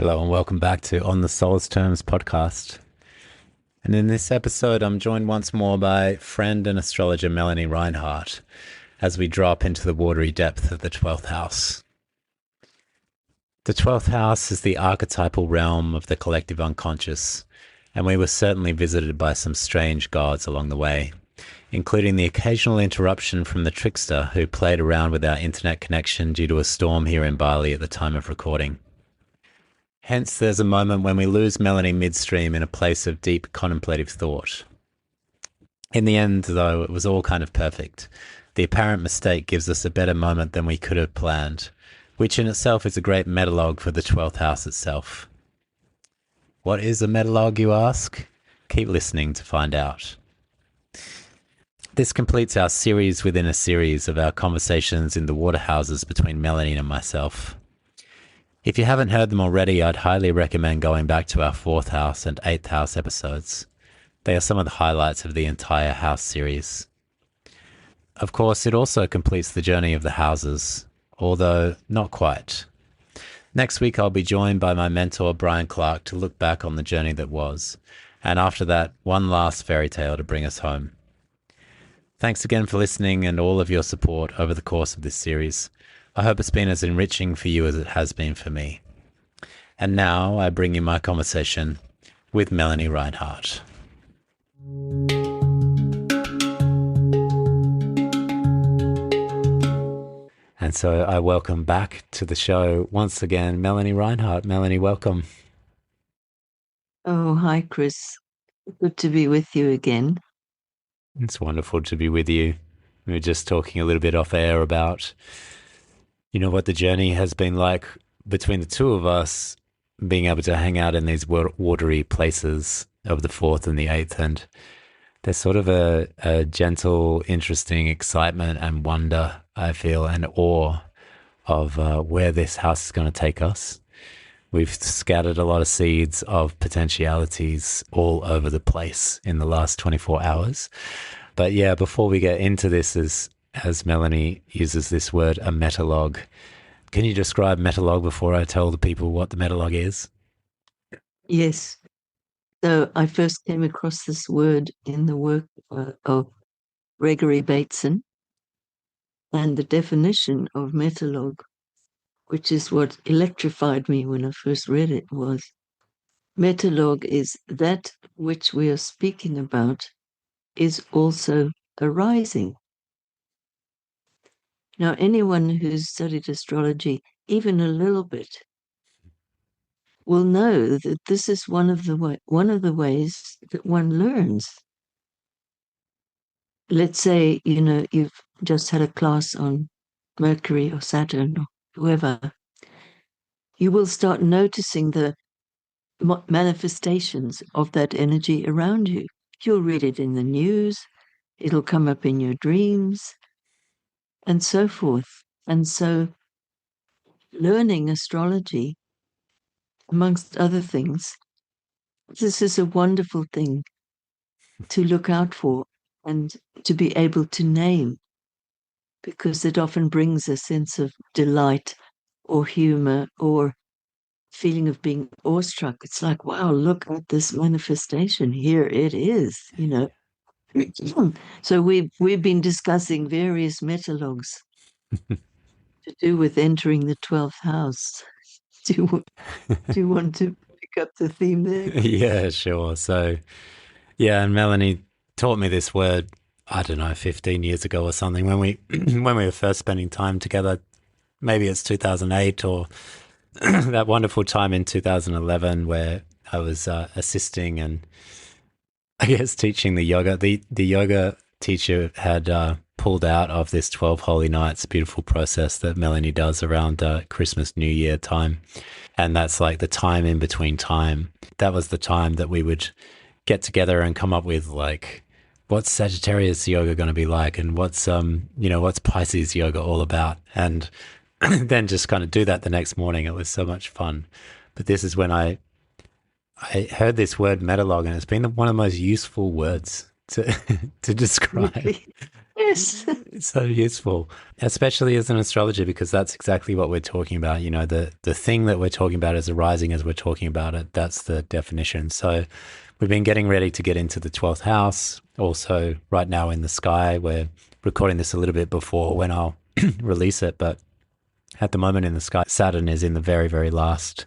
Hello and welcome back to On the Soul's Terms podcast. And in this episode, I'm joined once more by friend and astrologer Melanie Reinhart as we drop into the watery depth of the 12th house. The 12th house is the archetypal realm of the collective unconscious, and we were certainly visited by some strange gods along the way, including the occasional interruption from the trickster who played around with our internet connection due to a storm here in Bali at the time of recording. Hence, there's a moment when we lose Melanie midstream in a place of deep contemplative thought. In the end, though, it was all kind of perfect. The apparent mistake gives us a better moment than we could have planned, which in itself is a great metalogue for the 12th house itself. What is a metalogue, you ask? Keep listening to find out. This completes our series within a series of our conversations in the water houses between Melanie and myself. If you haven't heard them already, I'd highly recommend going back to our 4th house and 8th house episodes. They are some of the highlights of the entire house series. Of course, it also completes the journey of the houses, although not quite. Next week, I'll be joined by my mentor, Brian Clark, to look back on the journey that was, and after that, one last fairy tale to bring us home. Thanks again for listening and all of your support over the course of this series. I hope it's been as enriching for you as it has been for me. And now I bring you my conversation with Melanie Reinhart. And so I welcome back to the show once again, Melanie Reinhart. Melanie, welcome. Oh, hi, Chris. Good to be with you again. It's wonderful to be with you. We were just talking a little bit off air about what the journey has been like between the two of us, being able to hang out in these watery places of the 4th and the 8th. And there's sort of a gentle, interesting excitement and wonder, I feel, and awe of where this house is going to take us. We've scattered a lot of seeds of potentialities all over the place in the last 24 hours. But yeah, before we get into this, as Melanie uses this word, a metalogue. Can you describe metalogue before I tell the people what the metalogue is? Yes. So I first came across this word in the work of Gregory Bateson, and the definition of metalogue, which is what electrified me when I first read it, was metalogue is that which we are speaking about is also arising. Now, anyone who's studied astrology, even a little bit, will know that this is one of the ways that one learns. Let's say, you've just had a class on Mercury or Saturn or whoever. You will start noticing the manifestations of that energy around you. You'll read it in the news, it'll come up in your dreams, and so forth. And so learning astrology, amongst other things, this is a wonderful thing to look out for and to be able to name, because it often brings a sense of delight or humor or feeling of being awestruck. It's like, wow, look at this manifestation. Here it is, So we've been discussing various metalogues to do with entering the 12th house. Do you want to pick up the theme there? Yeah, sure. So, yeah, and Melanie taught me this word, I don't know, 15 years ago or something when we when we were first spending time together. Maybe it's 2008 or that wonderful time in 2011 where I was assisting and I guess teaching the yoga. The yoga teacher had pulled out of this 12 Holy Nights beautiful process that Melanie does around Christmas, New Year time. And that's like the time in between time. That was the time that we would get together and come up with like, what's Sagittarius yoga going to be like? And what's Pisces yoga all about? And then just kind of do that the next morning. It was so much fun. But this is when I heard this word metalogue, and it's been one of the most useful words to describe. Really? Yes. It's so useful, especially as an astrologer, because that's exactly what we're talking about. You know, the thing that we're talking about is arising as we're talking about it. That's the definition. So we've been getting ready to get into the 12th house. Also, right now in the sky, we're recording this a little bit before when I'll release it, but at the moment in the sky, Saturn is in the very, very last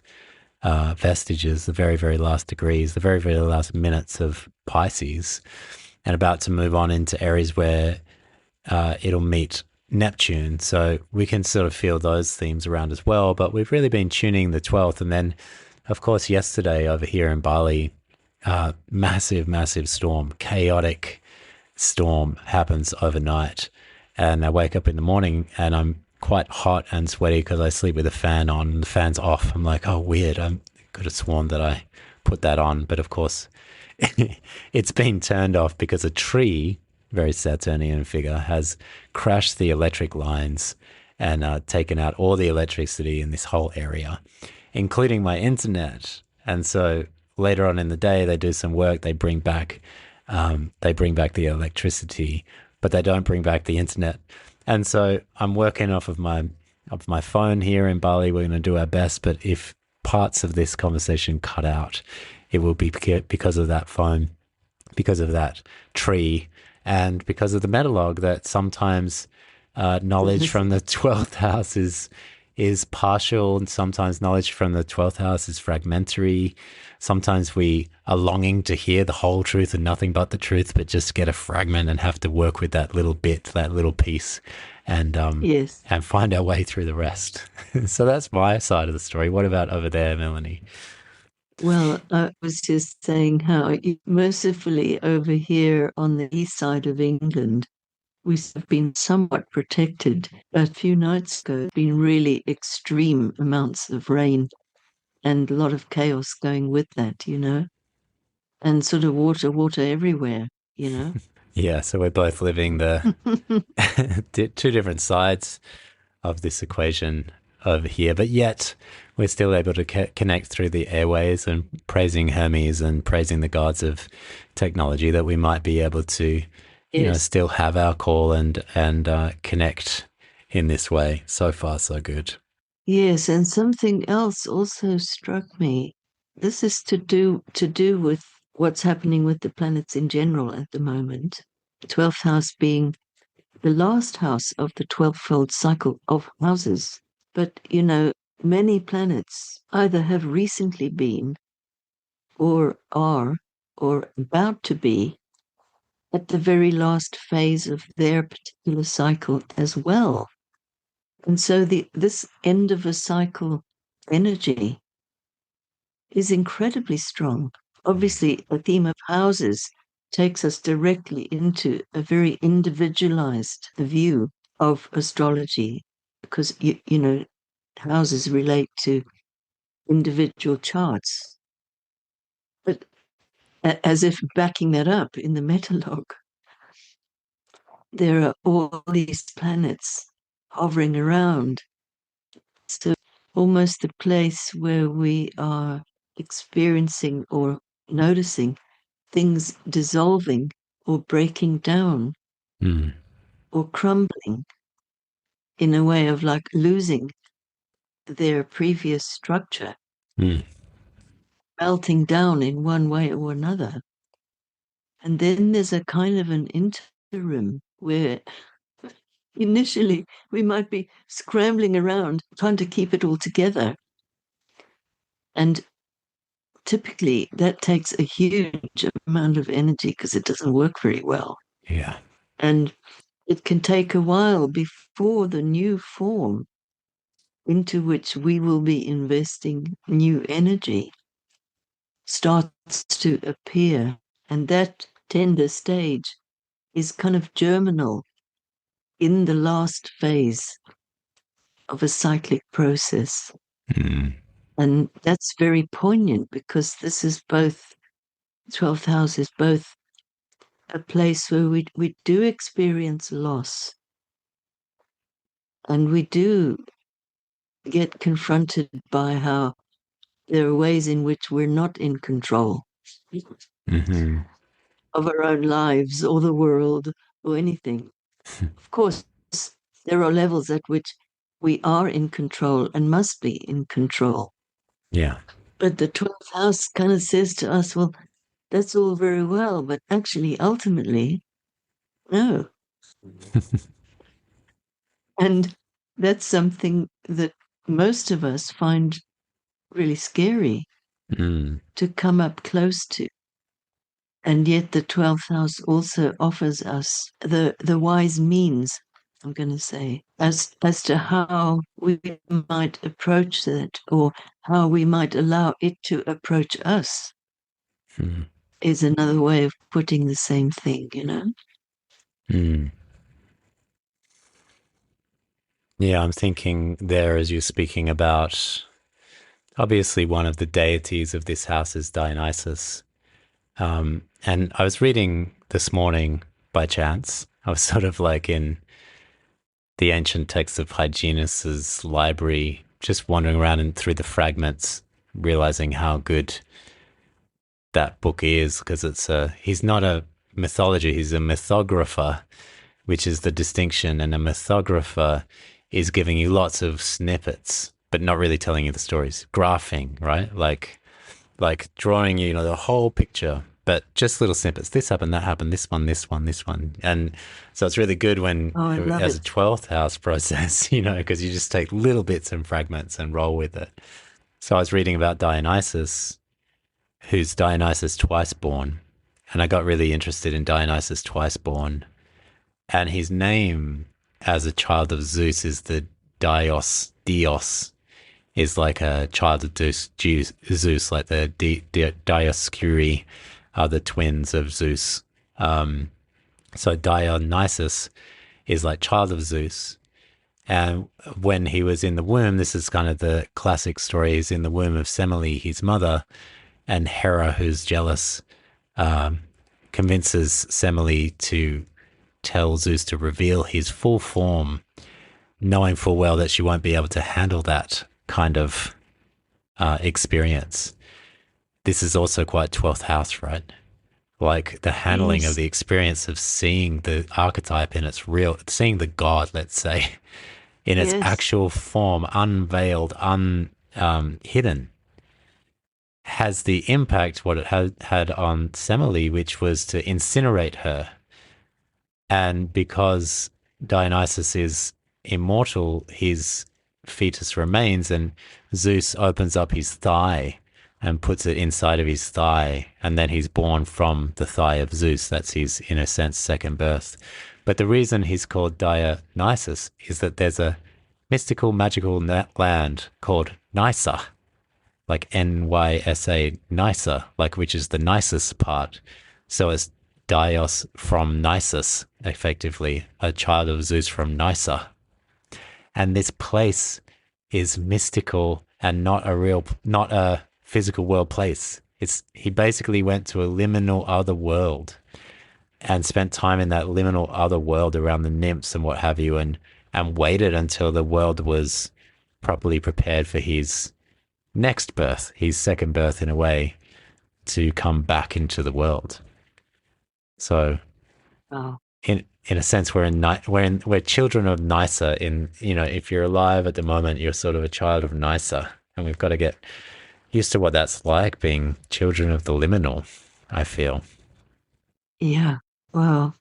vestiges, the very, very last degrees, the very, very last minutes of Pisces, and about to move on into areas where it'll meet Neptune. So we can sort of feel those themes around as well. But we've really been tuning the 12th. And then, of course, yesterday over here in Bali, massive, massive storm, chaotic storm happens overnight. And I wake up in the morning and I'm quite hot and sweaty because I sleep with the fan on and the fan's off. I'm like, oh, weird. I could have sworn that I put that on. But of course, it's been turned off because a tree, very Saturnian figure, has crashed the electric lines and taken out all the electricity in this whole area, including my internet. And so later on in the day, they do some work. They bring back the electricity, but they don't bring back the internet. And so I'm working off of my phone here in Bali. We're going to do our best, but if parts of this conversation cut out, it will be because of that phone, because of that tree, and because of the metalogue that sometimes knowledge from the 12th house is partial, and sometimes knowledge from the 12th house is fragmentary. Sometimes we are longing to hear the whole truth and nothing but the truth, but just get a fragment and have to work with that little bit, that little piece, and Yes. and find our way through the rest. So that's my side of the story. What about over there, Melanie? Well, I was just saying how mercifully over here on the east side of England, we've been somewhat protected. A few nights ago, it's been really extreme amounts of rain and a lot of chaos going with that, and sort of water everywhere, you know. Yeah, so we're both living the two different sides of this equation over here, but yet we're still able to connect through the airways and praising Hermes and praising the gods of technology that we might be able to, Yes. still have our call and connect in this way. So far, so good. Yes, and something else also struck me. This is to do with what's happening with the planets in general at the moment. The 12th house being the last house of the 12-fold cycle of houses. But, many planets either have recently been or are or about to be at the very last phase of their particular cycle as well. And so this end of a cycle energy is incredibly strong. Obviously, the theme of houses takes us directly into a very individualized view of astrology because, houses relate to individual charts. But as if backing that up in the metalogue, there are all these planets hovering around. So almost the place where we are experiencing or noticing things dissolving or breaking down Mm. or crumbling in a way of like losing their previous structure, Mm. melting down in one way or another. And then there's a kind of an interim where initially we might be scrambling around trying to keep it all together. And typically that takes a huge amount of energy because it doesn't work very well. Yeah. And it can take a while before the new form into which we will be investing new energy starts to appear. And that tender stage is kind of germinal in the last phase of a cyclic process. Mm. And that's very poignant because this is both, 12th house is both a place where we do experience loss and we do get confronted by how there are ways in which we're not in control Hmm. of our own lives or the world or anything. Of course, there are levels at which we are in control and must be in control. Yeah. But the 12th house kind of says to us, well, that's all very well, but actually, ultimately, no. And that's something that most of us find really scary Mm. to come up close to. And yet the 12th house also offers us the wise means, I'm going to say, as to how we might approach that, or how we might allow it to approach us, Mm. is another way of putting the same thing, you know? Mm. Yeah, I'm thinking there as you're speaking about, obviously one of the deities of this house is Dionysus. And I was reading this morning by chance. I was sort of like in the ancient text of Hyginus's library, just wandering around and through the fragments, realizing how good that book is, because he's not a mythology, he's a mythographer, which is the distinction. And a mythographer is giving you lots of snippets, but not really telling you the stories. Graphing, right? Like drawing you, the whole picture, but just little snippets. This happened, that happened, this one, this one, this one. And so it's really good when, Oh, I love as a it. 12th house process, because you just take little bits and fragments and roll with it. So I was reading about Dionysus, who's Dionysus twice born. And I got really interested in Dionysus twice born. And his name as a child of Zeus is the Dios is like a child of Zeus, like the Dioscuri are the twins of Zeus. So Dionysus is like child of Zeus. And when he was in the womb, this is kind of the classic story, he's in the womb of Semele, his mother, and Hera, who's jealous, convinces Semele to tell Zeus to reveal his full form, knowing full well that she won't be able to handle that kind of experience. This is also quite 12th house, right? Like the handling of Yes, the experience of seeing the archetype in its real, seeing the god, let's say, in its yes, actual form, unveiled, hidden, has the impact what it had on Semele, which was to incinerate her. And because Dionysus is immortal, his fetus remains, and Zeus opens up his thigh and puts it inside of his thigh, and then he's born from the thigh of Zeus. That's his, in a sense, second birth. But the reason he's called Dionysus is that there's a mystical, magical land called Nysa, like Nysa, Nysa, like which is the nicest part. So it's Dios from Nisus, effectively, a child of Zeus from Nysa. And this place is mystical and not a physical world place. He basically went to a liminal other world and spent time in that liminal other world around the nymphs and what have you, and waited until the world was properly prepared for his next birth, his second birth in a way, to come back into the world. So wow. in a sense, we're children of Nysa. If you're alive at the moment, you're sort of a child of Nysa, and we've got to get used to what that's like being children of the liminal. I feel Yeah, wow.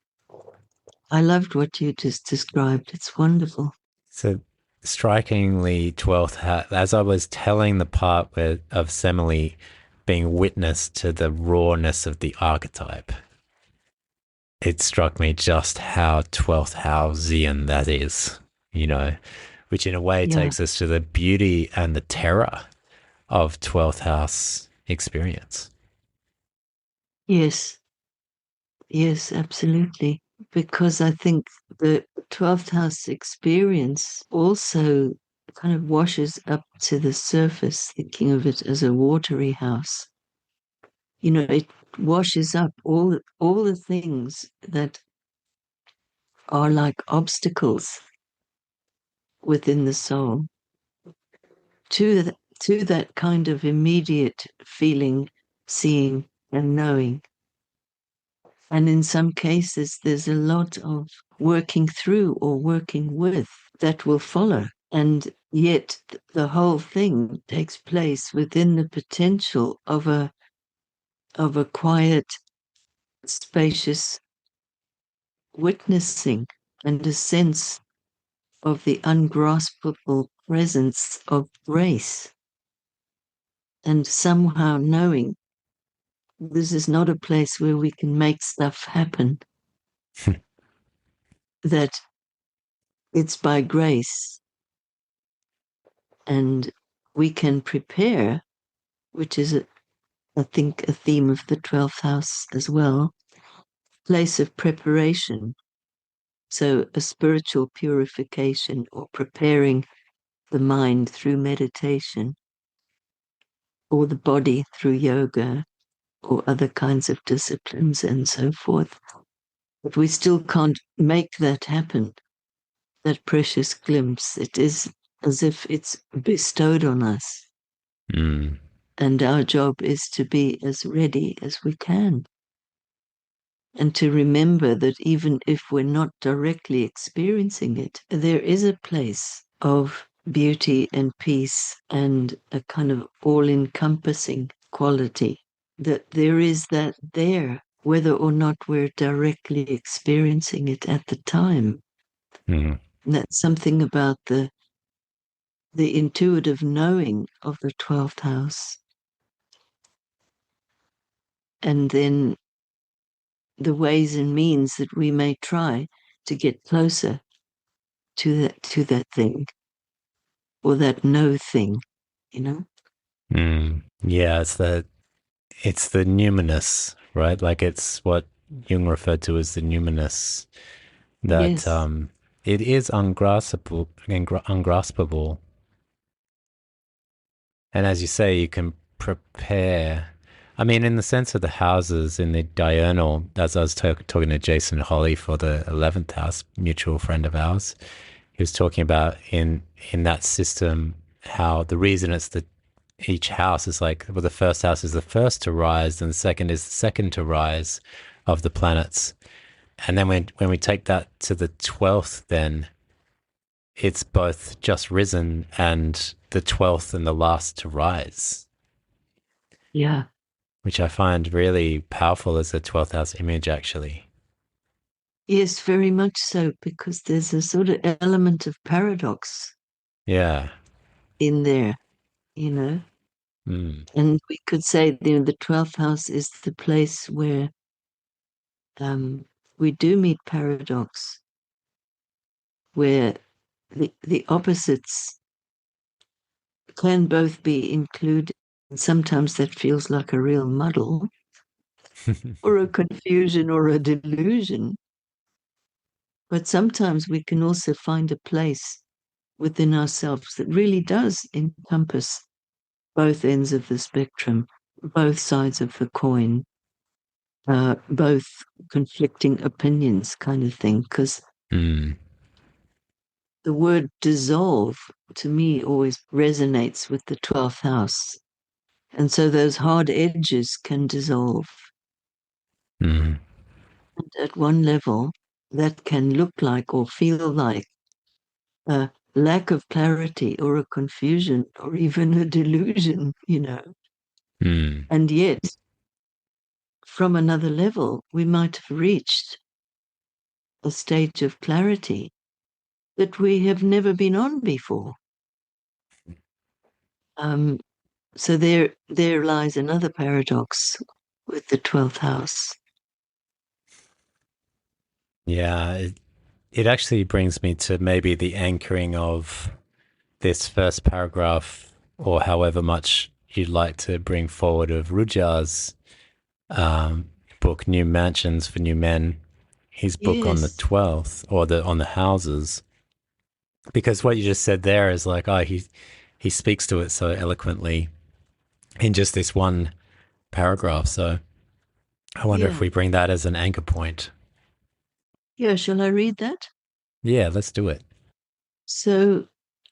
I loved what you just described. It's wonderful. so strikingly 12th house. As I was telling the part of Semele being witness to the rawness of the archetype, it struck me just how 12th houseian that is, which in a way Yeah, takes us to the beauty and the terror of 12th house experience. yes, yes, absolutely. Because I think the 12th house experience also kind of washes up to the surface, thinking of it as a watery house. It washes up all the things that are like obstacles within the soul to that kind of immediate feeling, seeing, and knowing. And in some cases, there's a lot of working through or working with that will follow. And yet, the whole thing takes place within the potential of a quiet, spacious witnessing and a sense of the ungraspable presence of grace, and somehow knowing this is not a place where we can make stuff happen, that it's by grace, and we can prepare, which is, I think, a theme of the 12th house as well, place of preparation. So a spiritual purification or preparing the mind through meditation, or the body through yoga, or other kinds of disciplines and so forth. But we still can't make that happen, that precious glimpse. It is as if it's bestowed on us. Mm. And our job is to be as ready as we can. And to remember that even if we're not directly experiencing it, there is a place of beauty and peace and a kind of all-encompassing quality, that there is that there, whether or not we're directly experiencing it at the time. Mm. And that's something about the intuitive knowing of the 12th house. And then the ways and means that we may try to get closer to that thing, or that no thing, you know? Mm. Yeah, it's the numinous, right? Like it's what Jung referred to as the numinous, that Yes. it is ungraspable. And as you say, you can prepare. I mean, in the sense of the houses in the diurnal, as I was talking to Jason Holly for the 11th house, mutual friend of ours, he was talking about in that system how the reason it's the each house is like, well, the first house is the first to rise, and the second is the second to rise of the planets. And then when we take that to the 12th, then it's both just risen and the 12th and the last to rise, Yeah. which I find really powerful as a 12th house image, actually. Yes, very much so, because there's a sort of element of paradox Yeah. in there, you know? Mm. And we could say, you know, the 12th house is the place where we do meet paradox, where the opposites can both be included. And sometimes that feels like a real muddle, or a confusion, or a delusion. But sometimes we can also find a place within ourselves that really does encompass both ends of the spectrum, both sides of the coin, both conflicting opinions, kind of thing. Because Mm. the word dissolve to me always resonates with the 12th house. And so those hard edges can dissolve. Mm. And at one level, that can look like or feel like a lack of clarity or a confusion or even a delusion, you know. Mm. And yet, from another level, we might have reached a stage of clarity that we have never been on before. Um, so there lies another paradox with the 12th house. Yeah, it actually brings me to maybe the anchoring of this first paragraph, or however much you'd like to bring forward, of Rudyard's book, New Mansions for New Men, his book on the Yes, 12th, or on the houses. Because what you just said there is like, oh, he speaks to it so eloquently in just this one paragraph. So I wonder if yeah. we bring that as an anchor point. Yeah, shall I read that? Yeah, let's do it. So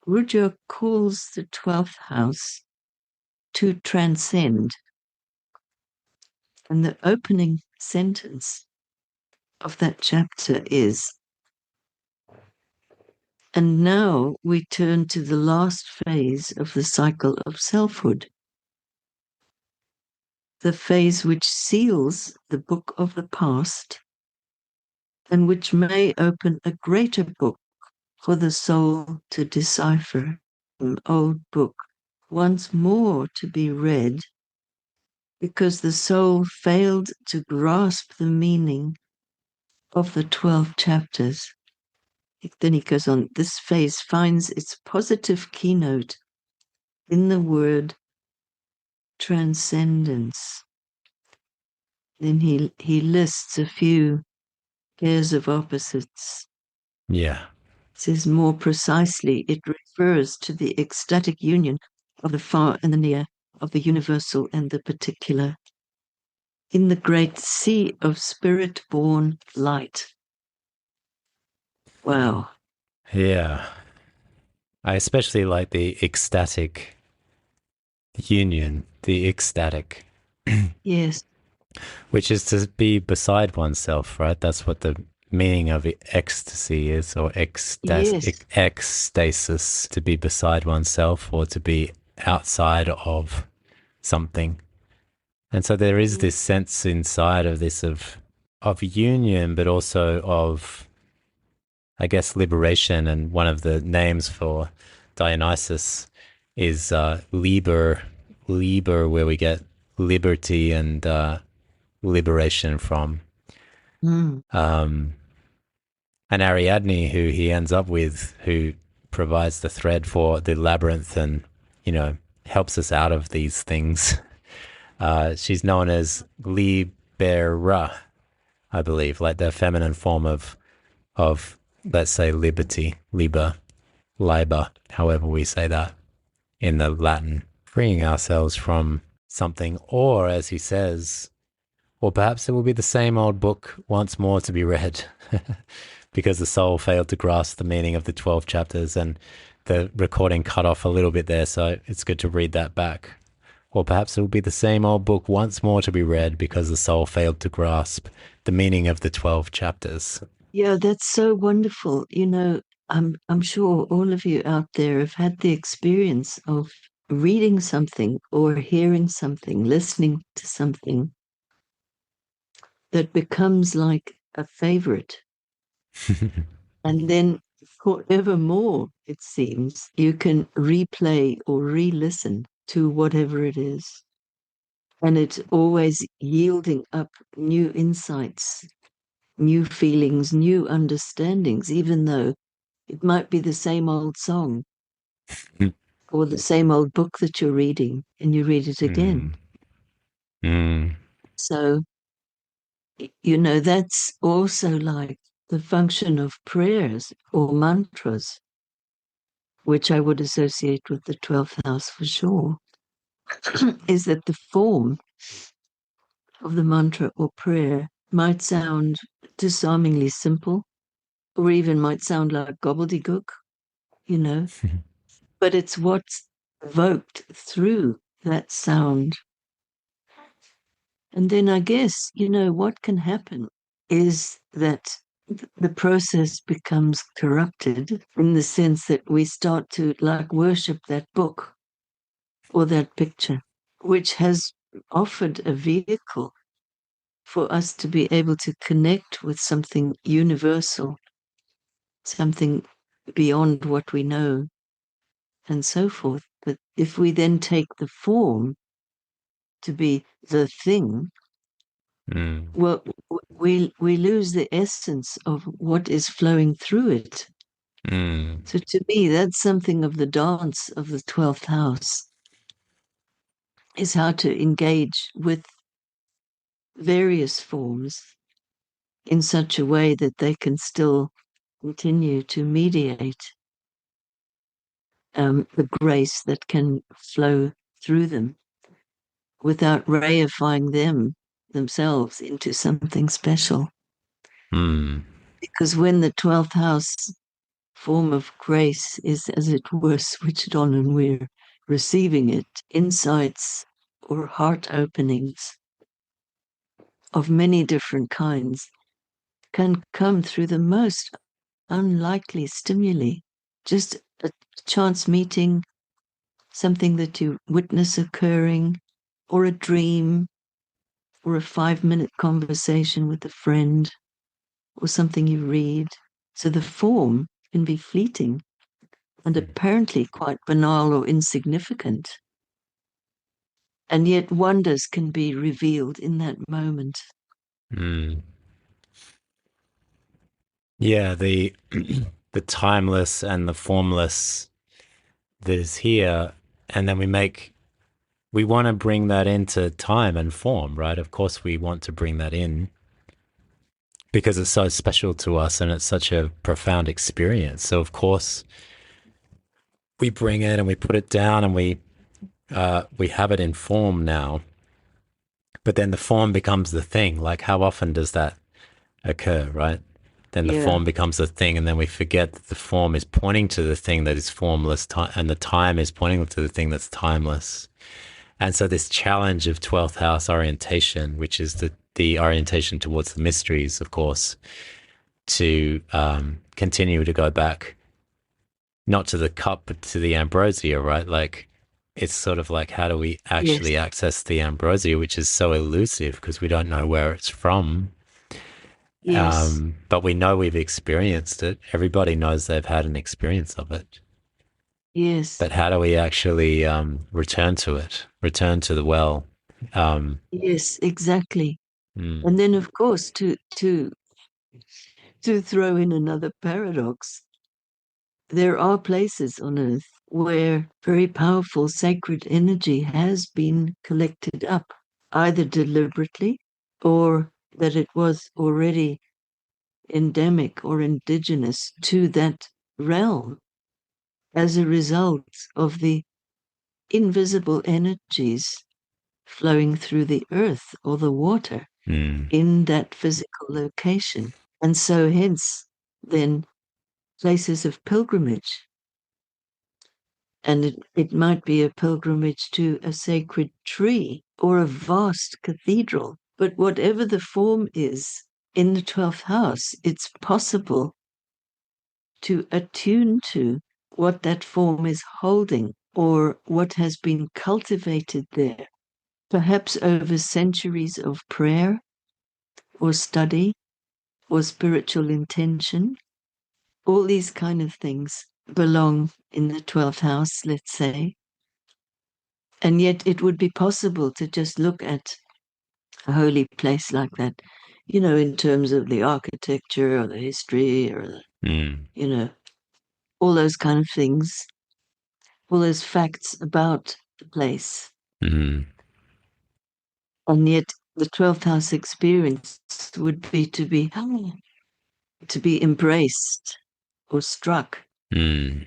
Rudyard calls the 12th house to transcend. And the opening sentence of that chapter is. And now we turn to the last phase of the cycle of selfhood, the phase which seals the book of the past and which may open a greater book for the soul to decipher, an old book once more to be read, because the soul failed to grasp the meaning of the 12 chapters. Then he goes on, this phase finds its positive keynote in the word transcendence. Then he lists a few pairs of opposites. Yeah. It says more precisely, it refers to the ecstatic union of the far and the near, of the universal and the particular, in the great sea of spirit-born light. Wow. Yeah. I especially like the ecstatic union, the ecstatic, Yes. which is to be beside oneself, right? That's what the meaning of ecstasy is, or Yes. ecstasis, to be beside oneself or to be outside of something. And so there is this sense inside of this of union, but also of, I guess, liberation. And one of the names for Dionysus is Liber, where we get liberty and liberation from. Mm. And Ariadne, who he ends up with, who provides the thread for the labyrinth and, helps us out of these things. She's known as Libera, I believe, like the feminine form of let's say liberty, liber, however we say that in the Latin, freeing ourselves from something, or as he says, or perhaps it will be the same old book once more to be read, because the soul failed to grasp the meaning of the 12 chapters, and the recording cut off a little bit there, so it's good to read that back. Or perhaps it will be the same old book once more to be read, because the soul failed to grasp the meaning of the 12 chapters. Yeah, that's so wonderful. I'm sure all of you out there have had the experience of reading something or hearing something, listening to something that becomes like a favorite. And then forevermore, it seems, you can replay or re-listen to whatever it is. And it's always yielding up new insights, new feelings, new understandings, even though it might be the same old song or the same old book that you're reading and you read it again. So, that's also like the function of prayers or mantras, which I would associate with the 12th house for sure, is that the form of the mantra or prayer might sound disarmingly simple, or even might sound like gobbledygook, but it's what's evoked through that sound. And then I guess, what can happen is that the process becomes corrupted in the sense that we start to like worship that book or that picture, which has offered a vehicle for us to be able to connect with something universal, something beyond what we know, and so forth. But if we then take the form to be the thing, well, we lose the essence of what is flowing through it. So to me, that's something of the dance of the 12th house, is how to engage with various forms in such a way that they can still continue to mediate the grace that can flow through them without reifying themselves into something special. Because when the 12th house form of grace is, as it were, switched on and we're receiving it, insights or heart openings of many different kinds can come through the most unlikely stimuli. Just a chance meeting, something that you witness occurring, or a dream, or a 5-minute conversation with a friend, or something you read. So the form can be fleeting and apparently quite banal or insignificant. And yet wonders can be revealed in that moment. Mm. Yeah, the the timeless and the formless that is here, and then we want to bring that into time and form, right? Of course, we want to bring that in because it's so special to us and it's such a profound experience. So, of course, we bring it and we put it down and we have it in form now. But then the form becomes the thing. Like, how often does that occur, right? Then the Yeah. form becomes the thing, and then we forget that the form is pointing to the thing that is formless, and the time is pointing to the thing that's timeless. And so this challenge of 12th house orientation, which is the orientation towards the mysteries, of course, to continue to go back, not to the cup, but to the ambrosia, right? Like, it's sort of like, how do we Yes. actually access the ambrosia, which is so elusive because we don't know where it's from. Yes. But we know we've experienced it. Everybody knows they've had an experience of it. Yes. But how do we actually return to it, return to the well? Um, Yes, exactly. mm, And then of course to throw in another paradox, there are places on earth where very powerful sacred energy has been collected up, either deliberately or that it was already endemic or indigenous to that realm as a result of the invisible energies flowing through the earth or the water mm, in that physical location. And so, hence, then, places of pilgrimage. And it might be a pilgrimage to a sacred tree or a vast cathedral. But whatever the form is in the 12th house, it's possible to attune to what that form is holding or what has been cultivated there, perhaps over centuries of prayer or study or spiritual intention. All these kind of things belong in the 12th house, let's say. And yet it would be possible to just look at a holy place like that, in terms of the architecture or the history or, mm, all those kind of things, all those facts about the place. mm, And yet the 12th house experience would be to be embraced or struck mm.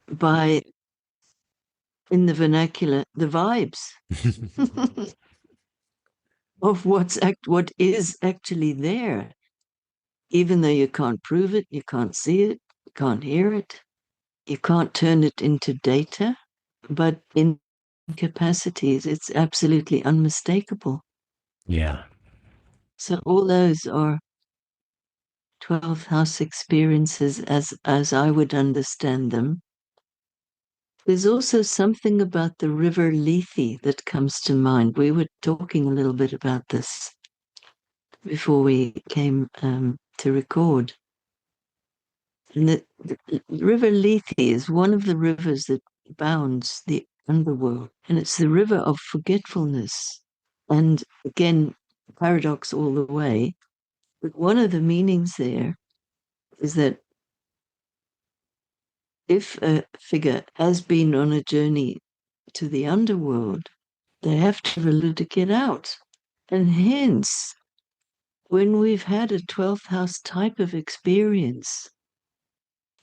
by, in the vernacular, the vibes of what is actually there, even though you can't prove it, you can't see it, you can't hear it, you can't turn it into data, but in capacities, it's absolutely unmistakable. Yeah. So all those are 12th house experiences as I would understand them. There's also something about the river Lethe that comes to mind. We were talking a little bit about this before we came to record. And the river Lethe is one of the rivers that bounds the underworld, and it's the river of forgetfulness. And again, paradox all the way. But one of the meanings there is that if a figure has been on a journey to the underworld, they have to really to get out. And hence, when we've had a 12th house type of experience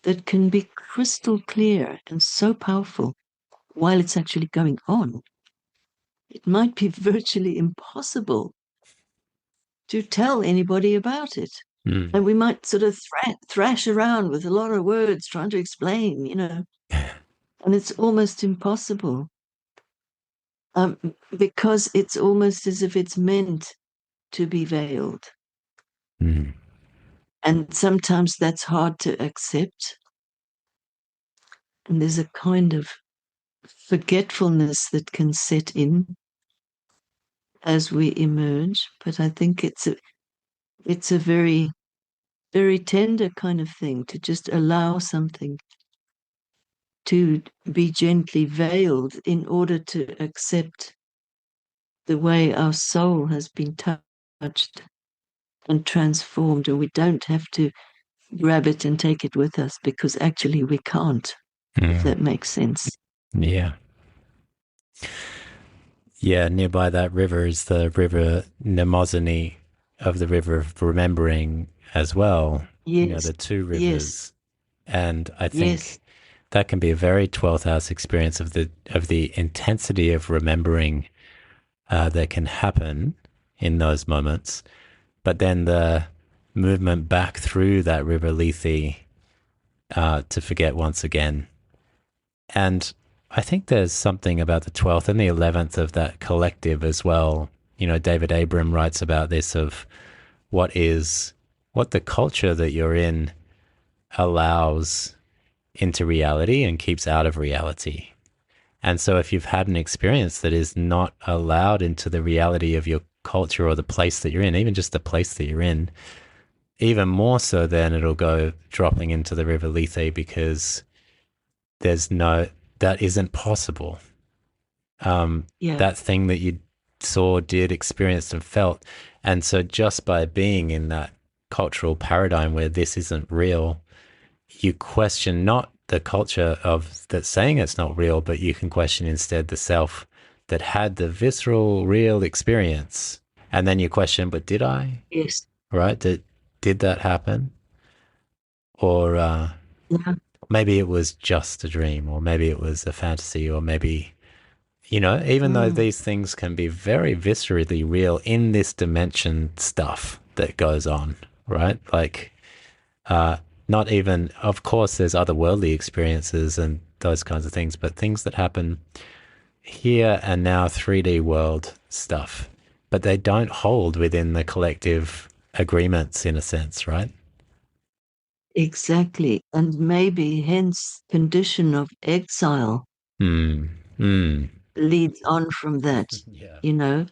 that can be crystal clear and so powerful while it's actually going on, it might be virtually impossible to tell anybody about it. Mm. And we might sort of thrash around with a lot of words trying to explain, and it's almost impossible because it's almost as if it's meant to be veiled. Mm. And sometimes that's hard to accept. And there's a kind of forgetfulness that can set in as we emerge. But I think it's a very, very tender kind of thing to just allow something to be gently veiled in order to accept the way our soul has been touched and transformed. And we don't have to grab it and take it with us, because actually we can't, if that makes sense. Yeah. Yeah, nearby that river is the river Mnemosyne of the river of remembering as well. You know, Yes, the two yes, rivers. And I yes, think that can be a very 12th house experience of the intensity of remembering that can happen in those moments. But then the movement back through that river Lethe to forget once again. And I think there's something about the 12th and the 11th of that collective as well. You know, David Abram writes about this of what the culture that you're in allows into reality and keeps out of reality. And so if you've had an experience that is not allowed into the reality of your culture or the place that you're in, even just the place that you're in, even more so then it'll go dropping into the river Lethe, because that isn't possible. yeah, That thing that you saw, did, experienced, and felt. And so just by being in that cultural paradigm where this isn't real, you question not the culture of that's saying it's not real, but you can question instead the self that had the visceral, real experience. And then you question, but did I? yes, Right? Did that happen? Or yeah, maybe it was just a dream, or maybe it was a fantasy, or maybe, you know, even though mm, these things can be very viscerally real in this dimension stuff that goes on, right? Like, not even, of course, there's otherworldly experiences and those kinds of things, but things that happen here and now, 3D world stuff, but they don't hold within the collective agreements in a sense, right? exactly. And maybe hence condition of exile Hmm. Hmm. leads on from that, Yeah. you know,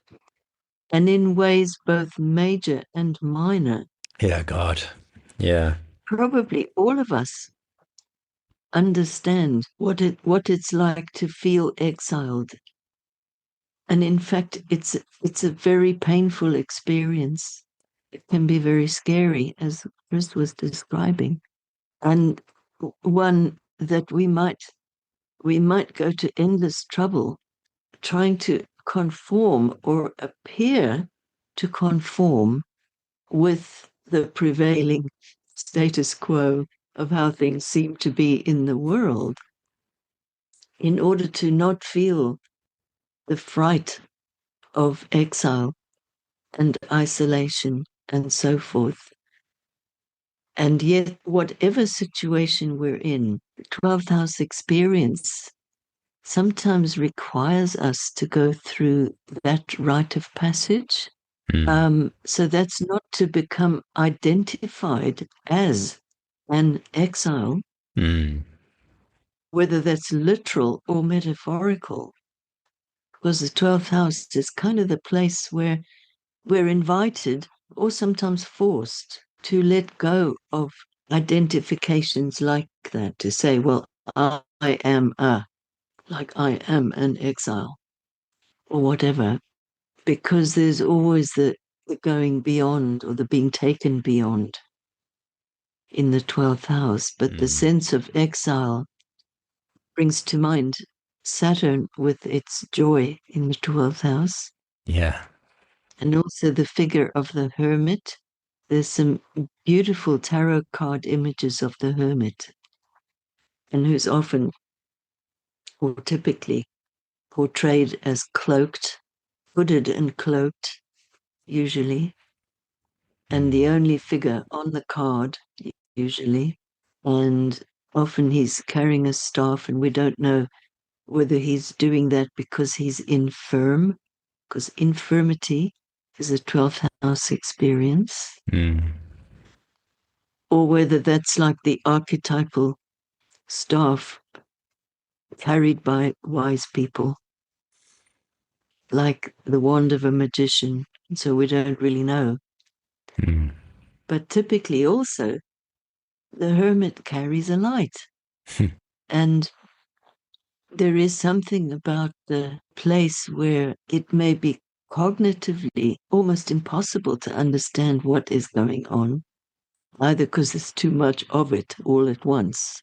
and in ways both major and minor. Yeah, God. Yeah. Probably all of us understand what it's like to feel exiled. And in fact, it's a very painful experience. It can be very scary, as Chris was describing, and one that we might go to endless trouble trying to conform or appear to conform with the prevailing status quo of how things seem to be in the world, in order to not feel the fright of exile and isolation and so forth. And yet, whatever situation we're in, the 12th house experience sometimes requires us to go through that rite of passage. Hmm. So that's not to become identified as an exile, Hmm. whether that's literal or metaphorical, because the 12th house is kind of the place where we're invited or sometimes forced to let go of identifications like that, to say, well, I am like I am an exile or whatever, because there's always the going beyond or the being taken beyond in the 12th house. But the Hmm. sense of exile brings to mind Saturn with its joy in the 12th house, Yeah. and also the figure of the hermit. There's some beautiful tarot card images of the hermit, and who's often or typically portrayed as cloaked, hooded and cloaked, usually, and the Hmm. only figure on the card, usually. And often he's carrying a staff, and we don't know whether he's doing that because he's infirm, because infirmity is a 12th house experience. Hmm. or whether that's like the archetypal staff carried by wise people, like the wand of a magician. So we don't really know. Mm. But typically also, the hermit carries a light. And there is something about the place where it may be cognitively almost impossible to understand what is going on, either because there's too much of it all at once.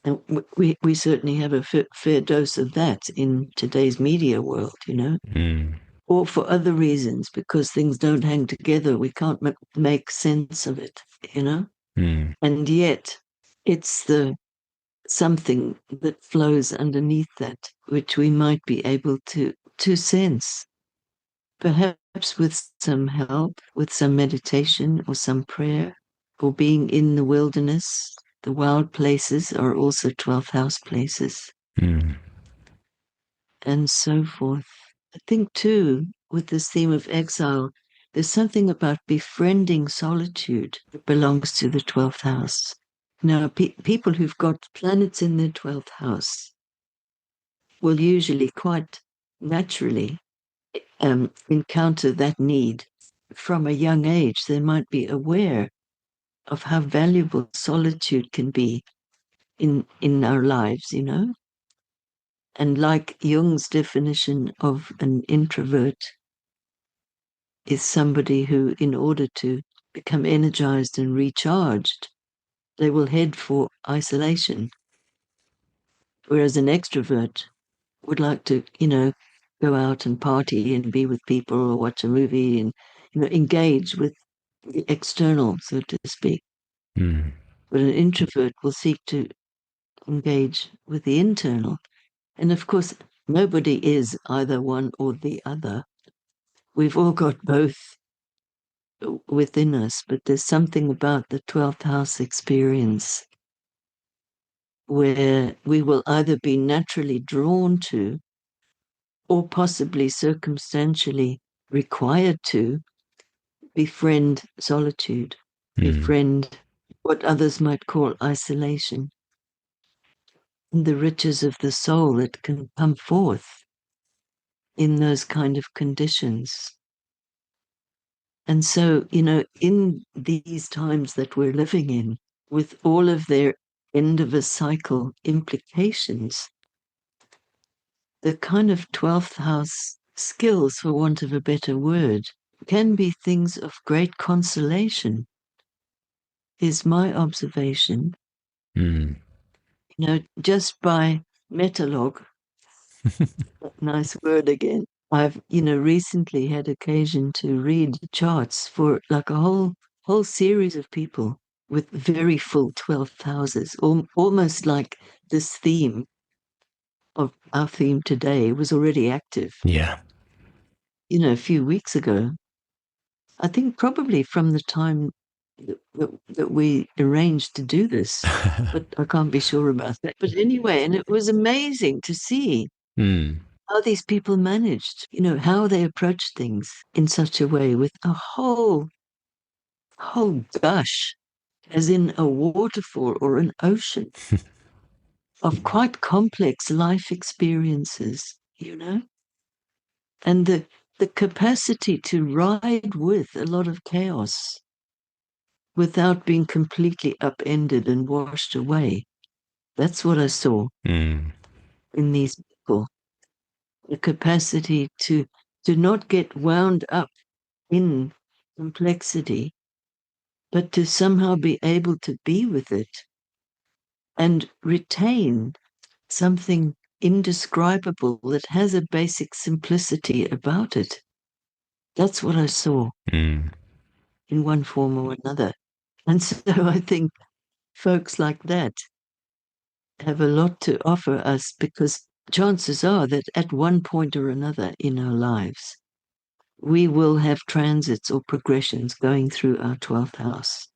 And we certainly have a fair dose of that in today's media world, Mm. or for other reasons, because things don't hang together. We can't make sense of it. Mm. And yet it's the something that flows underneath that, which we might be able to sense, perhaps with some help, with some meditation or some prayer, or being in the wilderness. The wild places are also 12th house places, Mm. and so forth. I think, too, with this theme of exile, there's something about befriending solitude that belongs to the 12th house. Now, people who've got planets in their 12th house will usually quite naturally encounter that need. From a young age, they might be aware of how valuable solitude can be in our lives. And like Jung's definition of an introvert is somebody who, in order to become energized and recharged, they will head for isolation. Whereas an extrovert would like to, go out and party and be with people or watch a movie and, engage with the external, so to speak. Mm. But an introvert will seek to engage with the internal. And of course, nobody is either one or the other. We've all got both within us, but there's something about the 12th house experience where we will either be naturally drawn to or possibly circumstantially required to befriend solitude, Mm. befriend what others might call isolation, and the riches of the soul that can come forth in those kind of conditions. And so, in these times that we're living in, with all of their end of a cycle implications, the kind of 12th house skills, for want of a better word, can be things of great consolation, is my observation. Mm. Just by metalogue, nice word again. I've, recently had occasion to read charts for like a whole series of people with very full 12th houses, almost like this theme of our theme today was already active, Yeah. a few weeks ago. I think probably from the time that we arranged to do this, but I can't be sure about that. But anyway, and it was amazing to see Mm. how these people managed, how they approached things in such a way with a whole gush, as in a waterfall or an ocean of quite complex life experiences. And the capacity to ride with a lot of chaos without being completely upended and washed away. That's what I saw Mm. in these people. The capacity to not get wound up in complexity, but to somehow be able to be with it and retain something indescribable that has a basic simplicity about it. That's what I saw Mm. in one form or another. And so I think folks like that have a lot to offer us, because chances are that at one point or another in our lives, we will have transits or progressions going through our 12th house.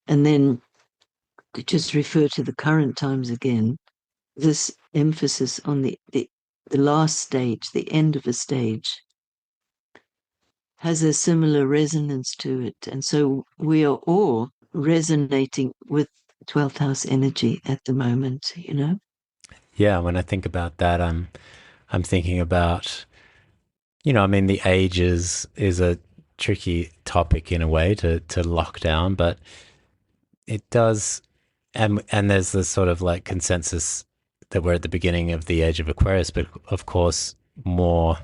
And then, to just refer to the current times again, this emphasis on the last stage, the end of a stage, has a similar resonance to it. And so we are all resonating with 12th house energy at the moment, you know? Yeah, when I think about that, I'm thinking about, I mean, the ages is a tricky topic in a way to lock down, but it does, and there's this sort of like consensus that we're at the beginning of the age of Aquarius, but of course, more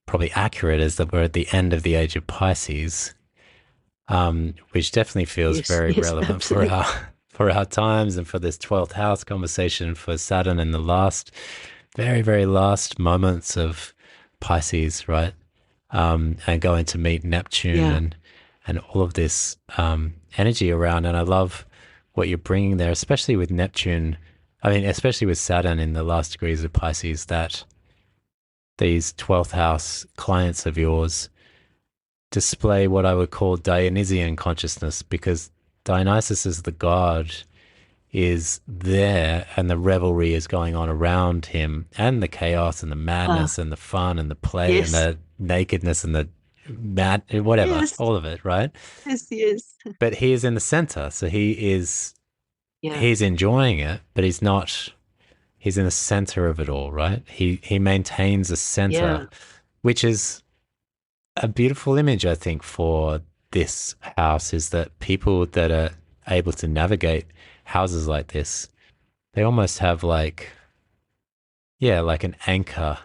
probably accurate is that we're at the end of the age of Pisces, which definitely feels Yes, very yes, relevant for absolutely. our times and for this 12th house conversation for Saturn in the last very, very last moments of Pisces, right? And going to meet Neptune Yeah, and all of this energy around. And I love what you're bringing there, especially with Neptune. I mean, especially with Saturn in the last degrees of Pisces, that these 12th house clients of yours display what I would call Dionysian consciousness, because Dionysus is the god is there and the revelry is going on around him, and the chaos and the ah, madness and the fun and the play and yes, the nakedness and the mad whatever, yes, all of it, right? yes, yes. But he is in the center, so Yeah, he's enjoying it, but he's in the center of it all, right? He maintains a center, yeah, which is a beautiful image, I think, for this house, is that people that are able to navigate houses like this, they almost have like, yeah, like an anchor.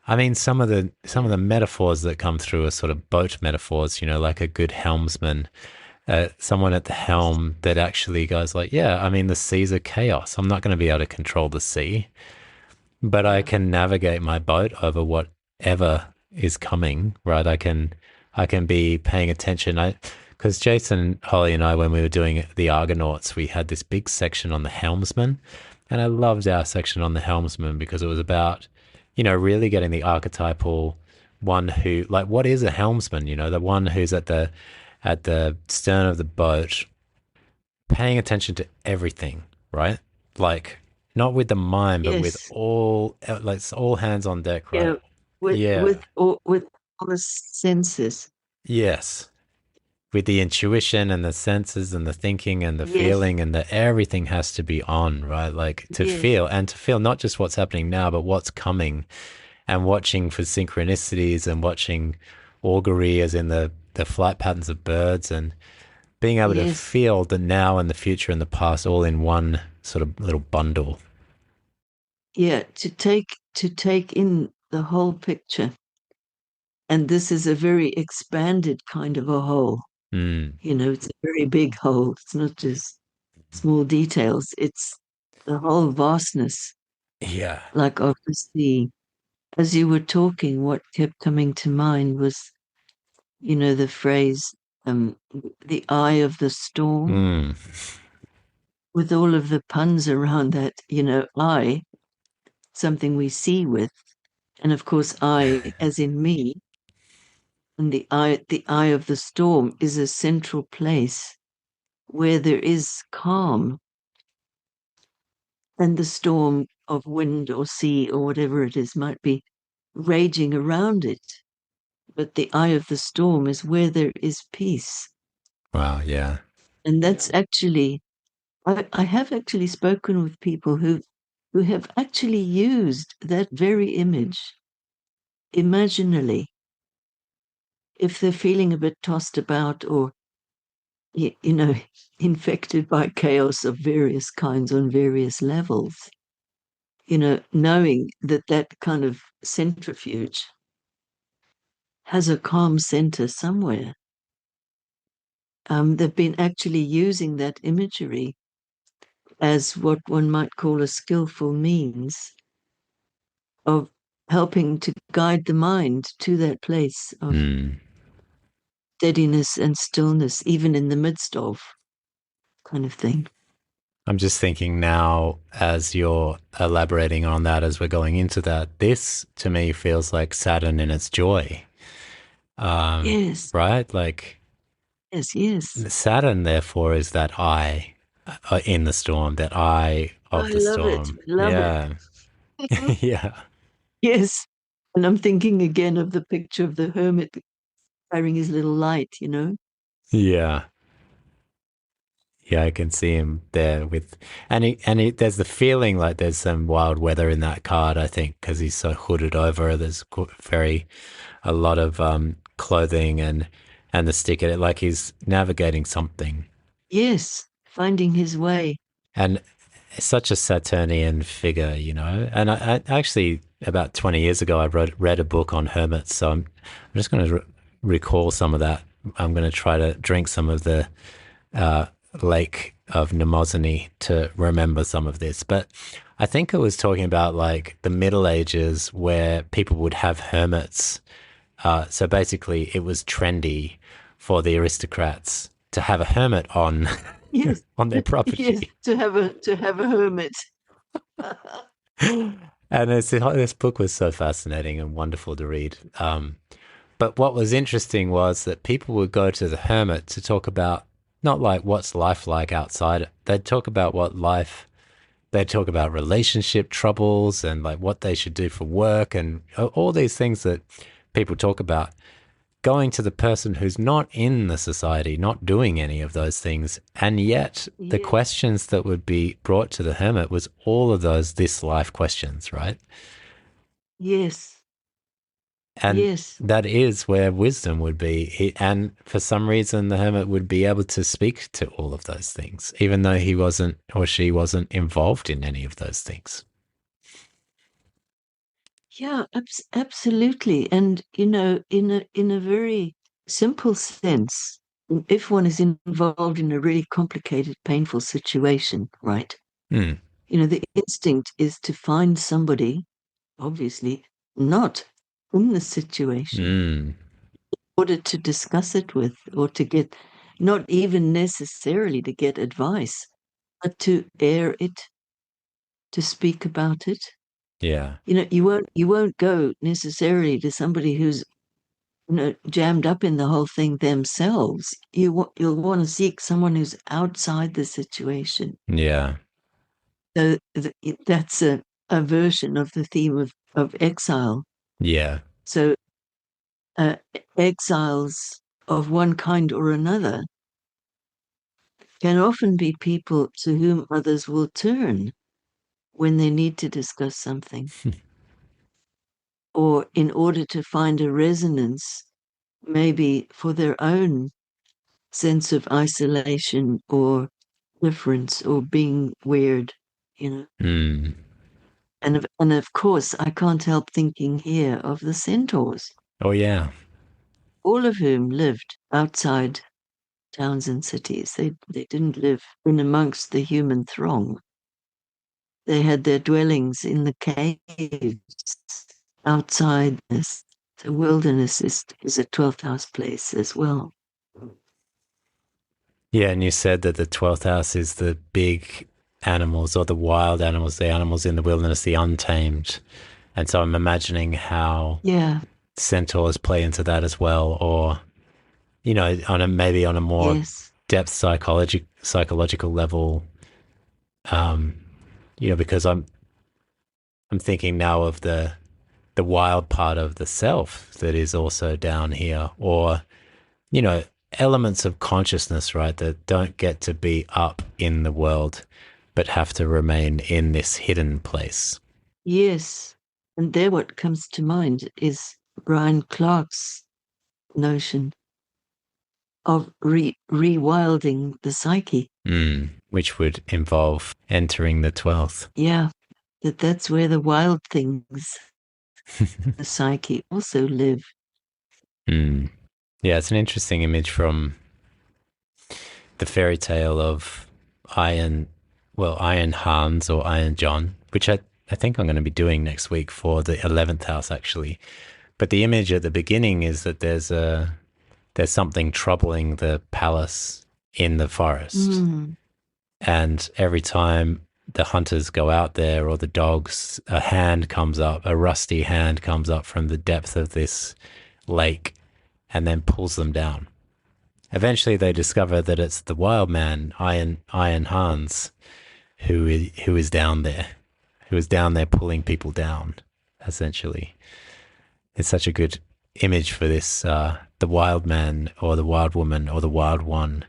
I mean, some of the yeah, metaphors that come through are sort of boat metaphors, like a good helmsman, someone at the yes, helm that actually goes like, yeah, I mean, the seas are chaos. I'm not going to be able to control the sea, but I yeah, can navigate my boat over whatever is coming, right? I can be paying attention. Because Jason, Holly, and I, when we were doing the Argonauts, we had this big section on the helmsman, and I loved our section on the helmsman because it was about, really getting the archetypal one who, like, what is a helmsman? The one who's at the stern of the boat, paying attention to everything, right? Like, not with the mind, but with yes, all, like, it's all hands on deck, right? yeah. With Yeah. with all the senses. Yes. With the intuition and the senses and the thinking and the Yes, feeling and the everything has to be on, right? Like yes, to feel not just what's happening now, but what's coming, and watching for synchronicities and watching augury as in the flight patterns of birds, and being able to yes. feel the now and the future and the past all in one sort of little bundle. Yeah, to take in the whole picture. And this is a very expanded kind of a whole. Mm. It's a very big whole. It's not just small details. It's the whole vastness, Yeah. like of the sea. As you were talking, what kept coming to mind was, the phrase, the eye of the storm, Mm. with all of the puns around that, eye, something we see with, and of course I as in me, and the eye of the storm is a central place where there is calm, and the storm of wind or sea or whatever it is might be raging around it. But the eye of the storm is where there is peace. Wow. Yeah. And that's actually, I have actually spoken with people who have actually used that very image imaginally if they're feeling a bit tossed about or, you know, infected by chaos of various kinds on various levels. Knowing that that kind of centrifuge has a calm center somewhere. They've been actually using that imagery as what one might call a skillful means of helping to guide the mind to that place of Mm. steadiness and stillness, even in the midst of kind of thing. I'm just thinking now, as you're elaborating on that, as we're going into that, this to me feels like Saturn in its joy, Yes, right? Like yes, yes. Saturn, therefore, is that eye in the storm, that eye of I the love it. storm. Love it. Yeah. Yeah. Yes. And I'm thinking again of the picture of the hermit carrying his little light, you know. Yeah. Yeah, I can see him there with, and there's the feeling like there's some wild weather in that card, I think, because he's so hooded over. There's very, a lot of clothing and the stick in it, like he's navigating something. Yes, finding his way. And such a Saturnian figure, you know. And I actually, about 20 years ago, I read a book on hermits. So I'm just going to recall some of that. I'm going to try to drink some of the uh, lake of Mnemosyne to remember some of this. But I think it was talking about like the Middle Ages where people would have hermits. So basically, it was trendy for the aristocrats to have a hermit on Yes, on their yes, property. to have a hermit. And this book was so fascinating and wonderful to read. But what was interesting was that people would go to the hermit to talk about not like what's life like outside. They'd talk about they'd talk about relationship troubles and like what they should do for work and all these things that people talk about. Going to the person who's not in the society, not doing any of those things. And yet the Yes, questions that would be brought to the hermit was all of those this life questions, right? yes, And yes. that is where wisdom would be. And for some reason, the hermit would be able to speak to all of those things, even though he wasn't or she wasn't involved in any of those things. Yeah, absolutely. And in a very simple sense, if one is involved in a really complicated, painful situation, right? Mm. The instinct is to find somebody, obviously, not in the situation, Mm. in order to discuss it with, or to get, not even necessarily to get advice, but to air it, to speak about it. Yeah. You won't go necessarily to somebody who's jammed up in the whole thing themselves. You'll want to seek someone who's outside the situation. Yeah. So that's a version of the theme of exile. Yeah. So uh, exiles of one kind or another can often be people to whom others will turn when they need to discuss something, or in order to find a resonance, maybe for their own sense of isolation or difference or being weird, you know. Mm. And of course, I can't help thinking here of the centaurs, Oh, yeah. all of whom lived outside towns and cities. They didn't live in amongst the human throng. They had their dwellings in the caves outside this. The wilderness is a 12th house place as well. Yeah. And you said that the 12th house is the big animals or the wild animals, the animals in the wilderness, the untamed. And so I'm imagining how Yeah, centaurs play into that as well, or maybe on a more yes, depth psychological level. Um, because I'm thinking now of the wild part of the self that is also down here, or you know, elements of consciousness, right, that don't get to be up in the world, but have to remain in this hidden place. yes. And there what comes to mind is Brian Clark's notion of rewilding the psyche. Which would involve entering the 12th. Yeah, that's where the wild things, the psyche, also live. Mm. Yeah, it's an interesting image from the fairy tale of Iron, Iron Hans or Iron John, which I think I'm going to be doing next week for the 11th house, actually. But the image at the beginning is that there's something troubling the palace in the forest. Mm, And every time the hunters go out there or the dogs, a hand comes up, a rusty hand comes up from the depth of this lake and then pulls them down. Eventually, they discover that it's the wild man, Iron Hans, who is down there, who is down there pulling people down. Essentially, it's such a good image for this, the wild man or the wild woman or the wild one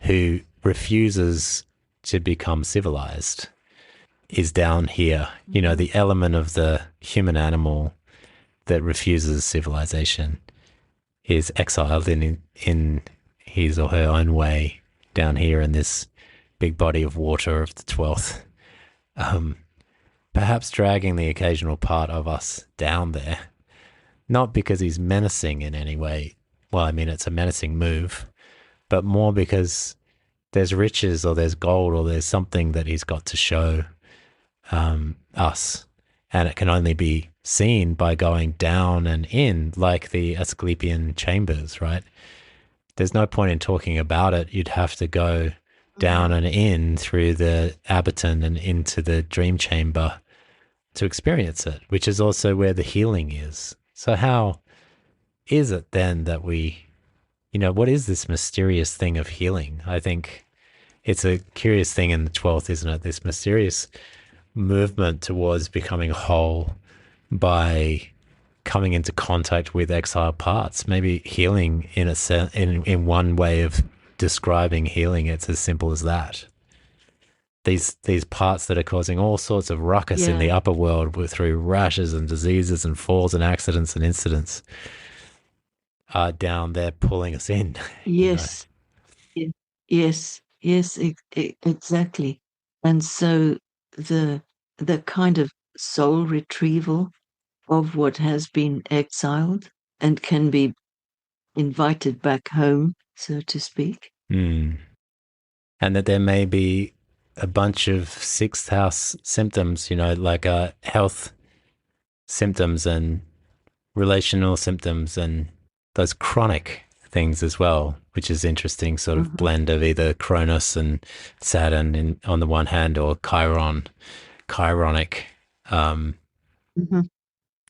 who refuses to become civilized is down here. You know, the element of the human animal that refuses civilization is exiled in his or her own way down here in this big body of water of the 12th. Perhaps dragging the occasional part of us down there, not because he's menacing in any way. Well, I mean, it's a menacing move, but more because there's riches or there's gold or there's something that he's got to show us. And it can only be seen by going down and in, like the Asclepian chambers, right? There's no point in talking about it. You'd have to go down and in through the Abaton and into the dream chamber to experience it, which is also where the healing is. So how is it then that we, what is this mysterious thing of healing? I think it's a curious thing in the 12th, isn't it? This mysterious movement towards becoming whole by coming into contact with exiled parts. Maybe healing in a in one way of describing healing, it's as simple as that. These parts that are causing all sorts of ruckus in the upper world through rashes and diseases and falls and accidents and incidents are down there pulling us in. Yes. Yes. Yes, exactly. And so the kind of soul retrieval of what has been exiled and can be invited back home, so to speak. And that there may be a bunch of sixth house symptoms, like health symptoms and relational symptoms and those chronic things as well, which is interesting sort of blend of either Cronus and Saturn on the one hand, or chironic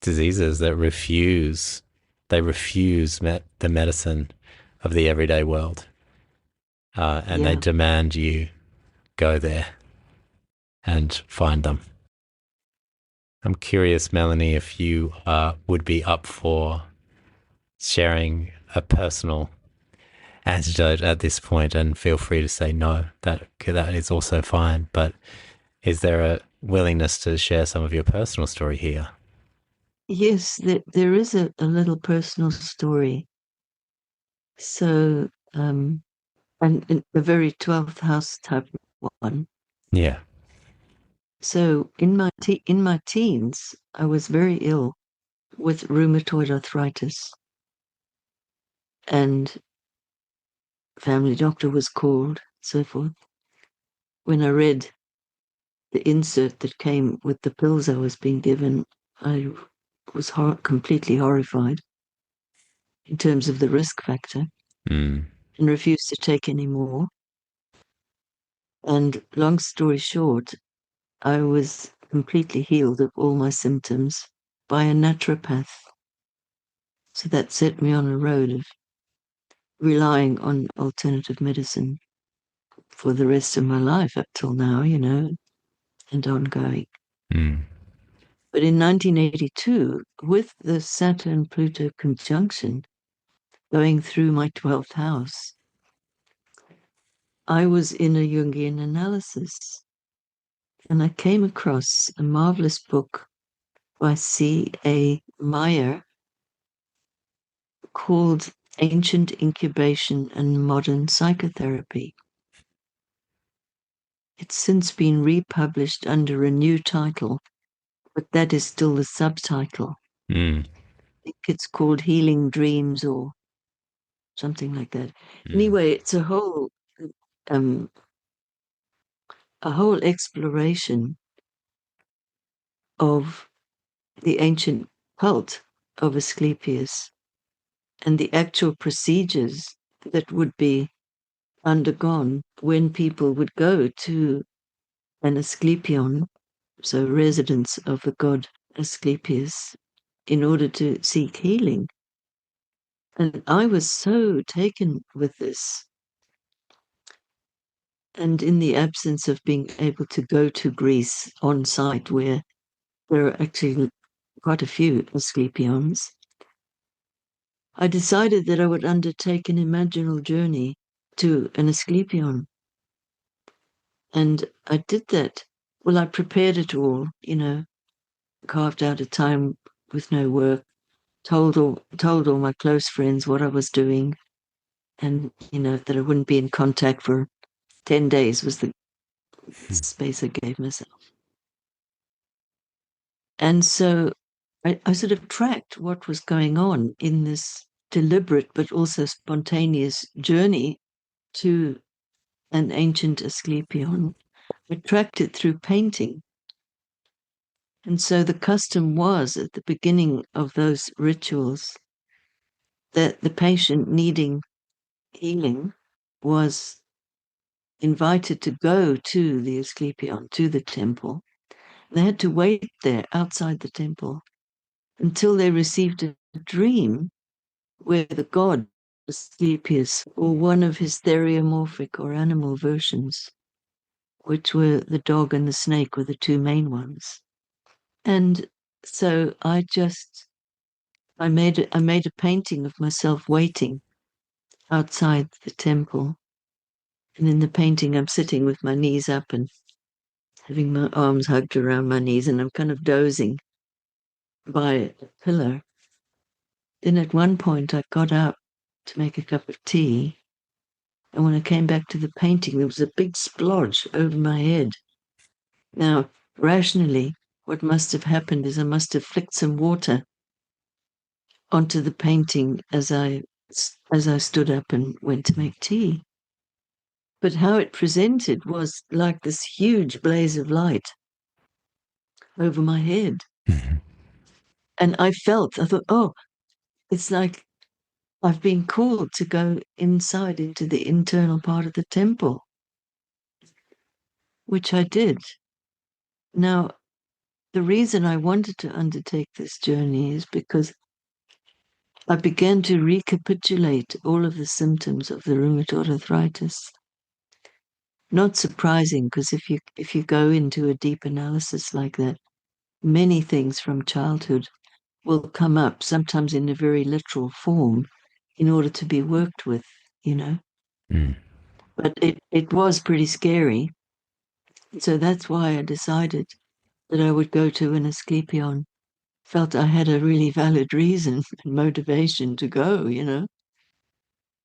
diseases that refuse the medicine of the everyday world. And they demand you go there and find them. I'm curious, Melanie, if you would be up for sharing a personal antidote at this point, and feel free to say no. That is also fine. But is there a willingness to share some of your personal story here? Yes, there is a little personal story. So, and a very 12th house type one. Yeah. So in my teens, I was very ill with rheumatoid arthritis, and family doctor was called, so forth. When I read the insert that came with the pills I was being given, I was completely horrified in terms of the risk factor, and refused to take any more. And long story short, I was completely healed of all my symptoms by a naturopath. So that set me on a road of relying on alternative medicine for the rest of my life up till now, and ongoing. But in 1982, with the Saturn-Pluto conjunction going through my 12th house, I was in a Jungian analysis, and I came across a marvelous book by C.A. Meyer called Ancient Incubation and Modern Psychotherapy. It's since been republished under a new title, but that is still the subtitle. I think it's called Healing Dreams or something like that. Anyway, it's a whole exploration of the ancient cult of Asclepius and the actual procedures that would be undergone when people would go to an Asclepion, so residence of the god Asclepius, in order to seek healing. And I was so taken with this. And in the absence of being able to go to Greece on site, where there are actually quite a few Asclepions, I decided that I would undertake an imaginal journey to an Asclepion. And I did that. Well, I prepared it all, carved out a time with no work, told all my close friends what I was doing, and, that I wouldn't be in contact for 10 days was the space I gave myself. And so I sort of tracked what was going on in this deliberate but also spontaneous journey to an ancient Asclepion. I tracked it through painting. And so the custom was at the beginning of those rituals that the patient needing healing was invited to go to the Asclepion, to the temple. They had to wait there outside the temple until they received a dream where the god Asclepius, or one of his theriomorphic or animal versions, which were the dog and the snake, were the two main ones. And so I made a painting of myself waiting outside the temple. And in the painting, I'm sitting with my knees up and having my arms hugged around my knees, and I'm kind of dozing by a pillar. Then at one point, I got up to make a cup of tea. And when I came back to the painting, there was a big splodge over my head. Now, rationally, what must have happened is I must have flicked some water onto the painting as I stood up and went to make tea. But how it presented was like this huge blaze of light over my head. And I thought, oh, it's like I've been called to go inside into the internal part of the temple, which I did. Now, the reason I wanted to undertake this journey is because I began to recapitulate all of the symptoms of the rheumatoid arthritis. Not surprising, because if you go into a deep analysis like that, many things from childhood will come up, sometimes in a very literal form, in order to be worked with, Mm. But it was pretty scary. So that's why I decided that I would go to an Asclepion. Felt I had a really valid reason and motivation to go.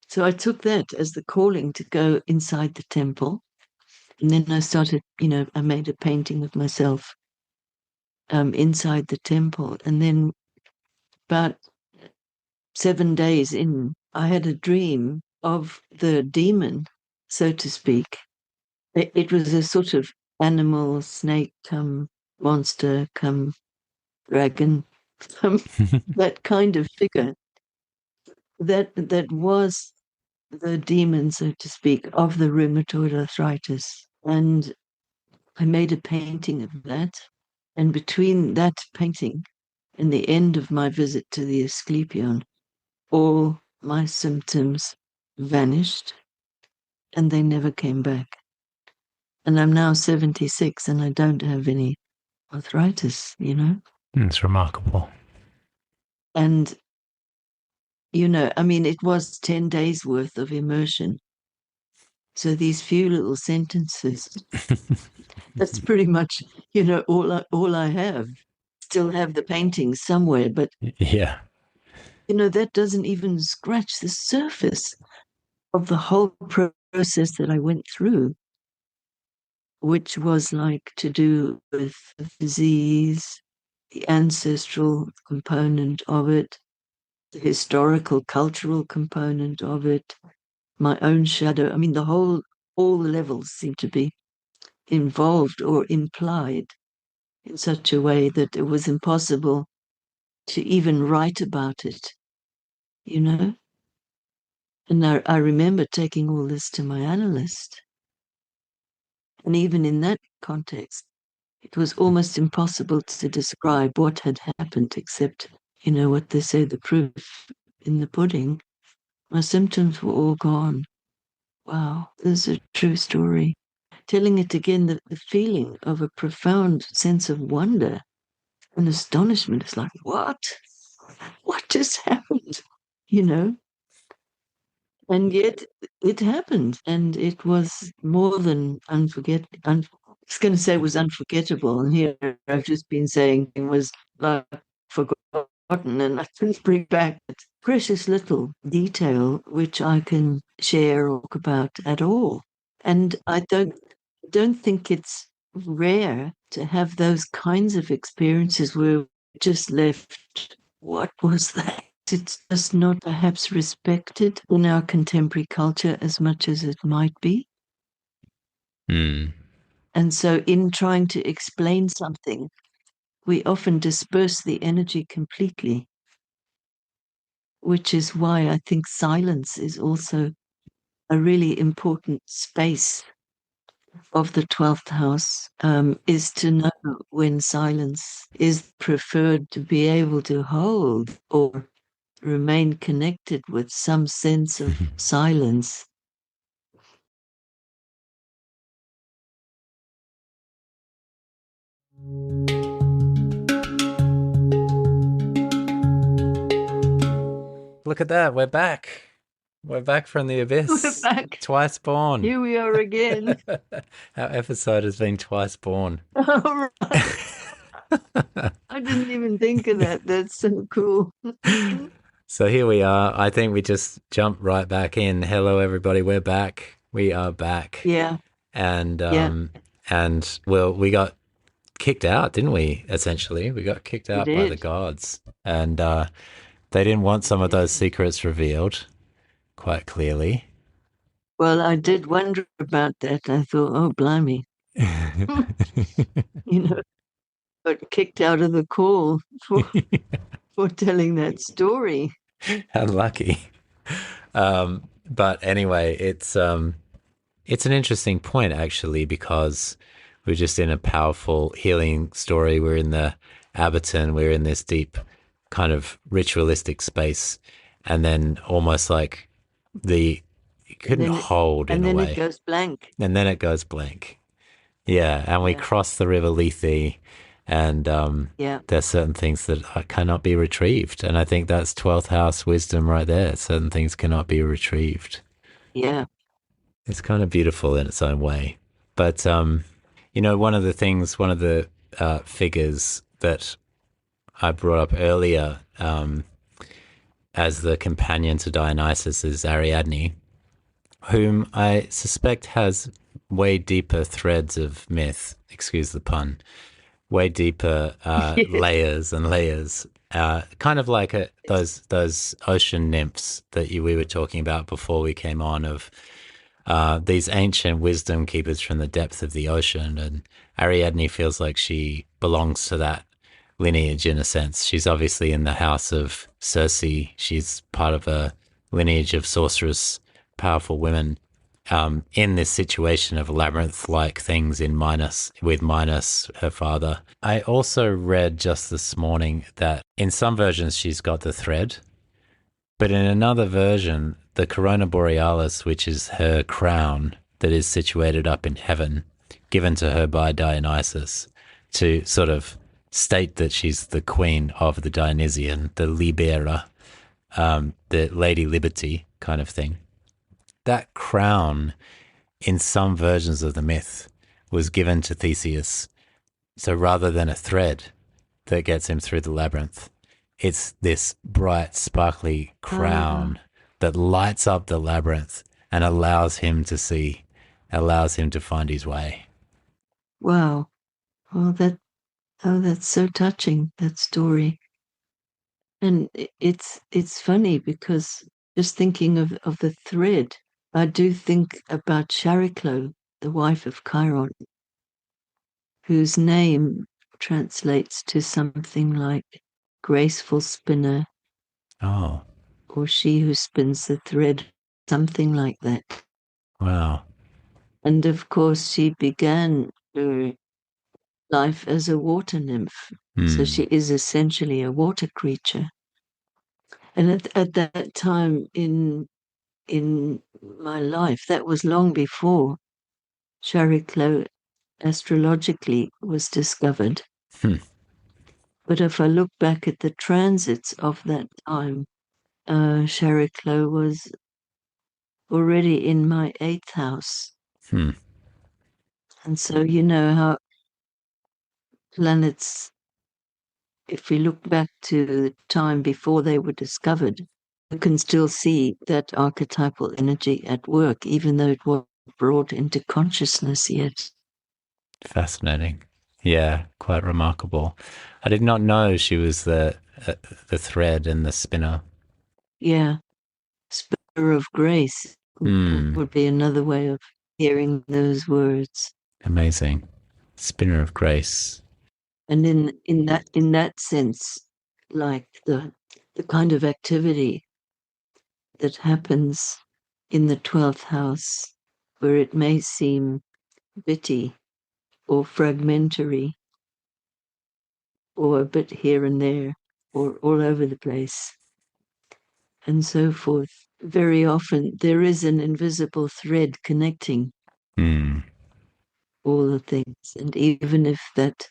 So I took that as the calling to go inside the temple. And then I started, I made a painting of myself inside the temple. And then about 7 days in, I had a dream of the demon, so to speak. It was a sort of animal, snake, monster, dragon, that kind of figure that was the demon, so to speak, of the rheumatoid arthritis. And I made a painting of that. And between that painting and the end of my visit to the Asclepion, all my symptoms vanished and they never came back. And I'm now 76 and I don't have any arthritis. It's remarkable. And, it was 10 days worth of immersion. So these few little sentences, that's pretty much, all I have. Still have the paintings somewhere, but Yeah. that doesn't even scratch the surface of the whole process that I went through, which was like to do with disease, the ancestral component of it, the historical, cultural component of it, my own shadow. All the levels seem to be involved or implied in such a way that it was impossible to even write about it. And I remember taking all this to my analyst. And even in that context, it was almost impossible to describe what had happened, except, what they say, the proof in the pudding. My symptoms were all gone. Wow, this is a true story. Telling it again, the feeling of a profound sense of wonder and astonishment is like, what? What just happened? you know. And yet it happened, and it was more than I was going to say it was unforgettable, and here I've just been saying it was like forgotten, and I couldn't bring back that precious little detail which I can share or talk about at all. And I don't think it's rare to have those kinds of experiences where we're just left, what was that? It's just not perhaps respected in our contemporary culture as much as it might be. Mm. And so, in trying to explain something, we often disperse the energy completely, which is why I think silence is also a really important space of the 12th house, is to know when silence is preferred, to be able to hold or remain connected with some sense of silence. Look at that. We're back. We're back from the abyss. We're back. Twice born. Here we are again. Our episode has been twice born. All right. I didn't even think of that. That's so cool. So here we are. I think we just jumped right back in. Hello, everybody. We're back. We are back. Yeah. And Yeah. and well, we got kicked out, didn't we? Essentially, we got kicked out by the gods, and they didn't want some of those secrets revealed quite clearly. Well, I did wonder about that. I thought, oh, blimey. You know, got kicked out of the call for telling that story. How lucky. But anyway, it's an interesting point actually, because we're just in a powerful healing story. We're in the Abaton. We're in this deep kind of ritualistic space, and then almost like it couldn't hold in a way. And then it goes blank. And then it goes blank. Yeah, and we cross the river Lethe, and there's certain things that cannot be retrieved. And I think that's 12th house wisdom right there. Certain things cannot be retrieved. Yeah. It's kind of beautiful in its own way. But, one of the figures that I brought up earlier as the companion to Dionysus is Ariadne, whom I suspect has way deeper threads of myth, excuse the pun, way deeper layers and layers, kind of like those ocean nymphs that we were talking about before we came on, of these ancient wisdom keepers from the depth of the ocean. And Ariadne feels like she belongs to that lineage in a sense. She's obviously in the house of Circe. She's part of a lineage of sorceress, powerful women, in this situation of labyrinth-like things with Minos, her father. I also read just this morning that in some versions she's got the thread, but in another version, the Corona Borealis, which is her crown that is situated up in heaven, given to her by Dionysus to sort of state that she's the queen of the Dionysian, the Libera, the Lady Liberty kind of thing. That crown, in some versions of the myth, was given to Theseus. So rather than a thread that gets him through the labyrinth, it's this bright, sparkly crown that lights up the labyrinth and allows him to see, allows him to find his way. Wow. That's so touching, that story. And it's funny because just thinking of the thread, I do think about Chariclo, the wife of Chiron, whose name translates to something like graceful spinner. Oh. Or she who spins the thread, something like that. Wow. And of course, she began her life as a water nymph. So she is essentially a water creature. And at that time in my life, that was long before Chariclo astrologically was discovered. But if I look back at the transits of that time, Chariclo was already in my 8th house. Hmm. And so you know how planets, if we look back to the time before they were discovered, you can still see that archetypal energy at work, even though it wasn't brought into consciousness yet. Fascinating. Yeah, quite remarkable. I did not know she was the thread and the spinner. Yeah, spur of grace Hmm. would be another way of hearing those words. Amazing. Spinner of grace. And in that sense, like the kind of activity that happens in the 12th house, where it may seem bitty or fragmentary or a bit here and there or all over the place and so forth. Very often there is an invisible thread connecting Hmm. all the things. And even if that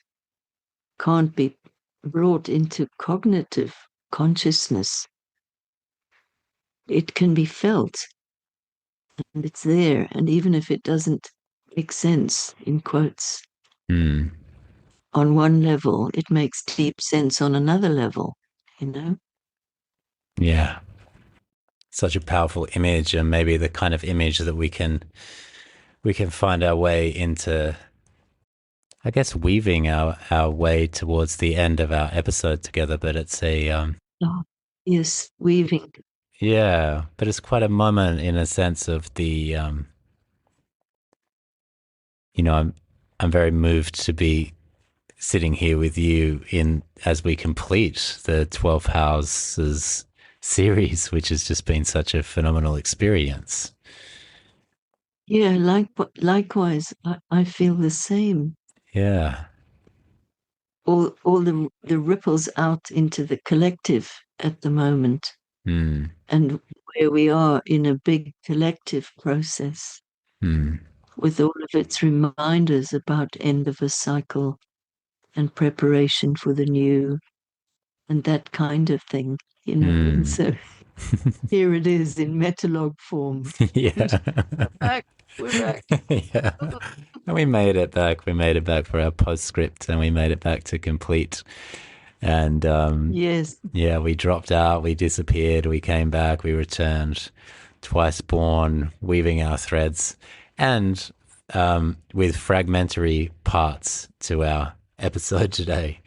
can't be brought into cognitive consciousness, it can be felt and it's there. And even if it doesn't make sense, in quotes, Hmm. on one level, it makes deep sense on another level, you know? Yeah. Such a powerful image, and maybe the kind of image that we can find our way into, I guess, weaving our way towards the end of our episode together. But it's a Oh, yes, weaving. yeah, but it's quite a moment in a sense of the I'm very moved to be sitting here with you in as we complete the 12 houses series, which has just been such a phenomenal experience. Yeah, likewise, I feel the same. Yeah. All the ripples out into the collective at the moment, Hmm. and where we are in a big collective process Hmm. with all of its reminders about end of a cycle and preparation for the new and that kind of thing, you know. And Hmm. so here it is in metalogue form. And Yeah. we're back, we're back. Yeah. And we made it back. We made it back for our postscript, and we made it back to complete. And Yes, yeah, we dropped out, we disappeared, we came back, we returned, twice born, weaving our threads, and with fragmentary parts to our episode today,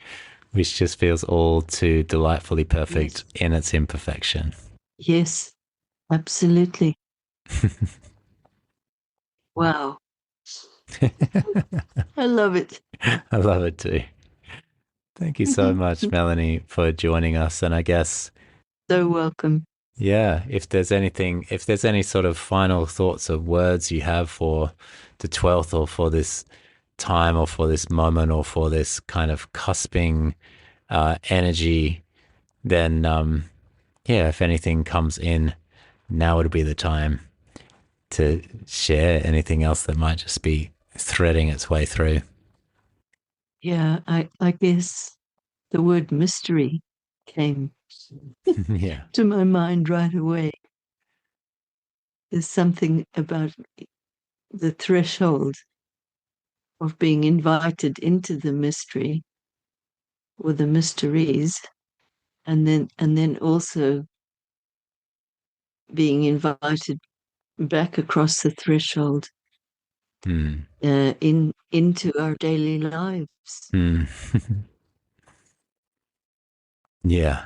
which just feels all too delightfully perfect yes, in its imperfection. yes, absolutely. Wow. I love it. I love it too. Thank you so much, Melanie, for joining us. And I guess, So welcome. yeah, if there's any sort of final thoughts or words you have for the 12th or for this time or for this moment or for this kind of cusping energy, then yeah, if anything comes in, now would be the time to share anything else that might just be threading its way through. Yeah, I guess the word mystery came Yeah. to my mind right away. There's something about the threshold of being invited into the mystery or the mysteries, and then also being invited back across the threshold Mm. into our daily lives. Mm. Yeah.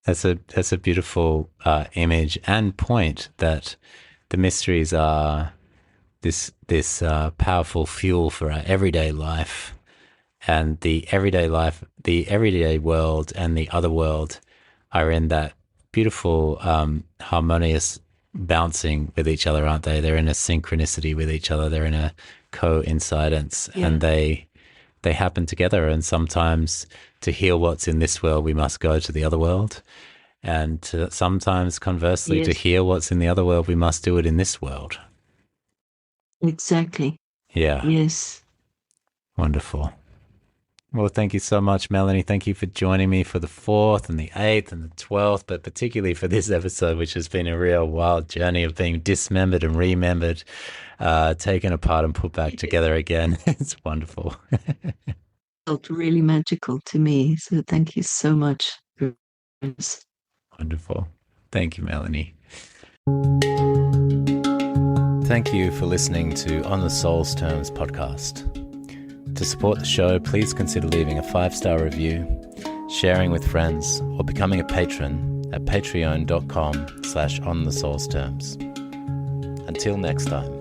That's a beautiful image and point that the mysteries are this powerful fuel for our everyday life, and the everyday world and the other world are in that beautiful harmonious bouncing with each other, aren't they? They're in a synchronicity with each other. They're in a coincidence, and Yeah, they happen together. And sometimes to heal what's in this world, we must go to the other world. And sometimes, conversely, to yes, hear what's in the other world, we must do it in this world. exactly. Yeah, Yes. wonderful. Well, thank you so much, Melanie. Thank you for joining me for the 4th and the 8th and the 12th, but particularly for this episode, which has been a real wild journey of being dismembered and remembered, taken apart and put back together again. It's wonderful. Felt really magical to me. So thank you so much. Wonderful. Thank you, Melanie. Thank you for listening to On the Soul's Terms podcast. To support the show, please consider leaving a 5-star review, sharing with friends, or becoming a patron at patreon.com/onthesoulsterms. Until next time.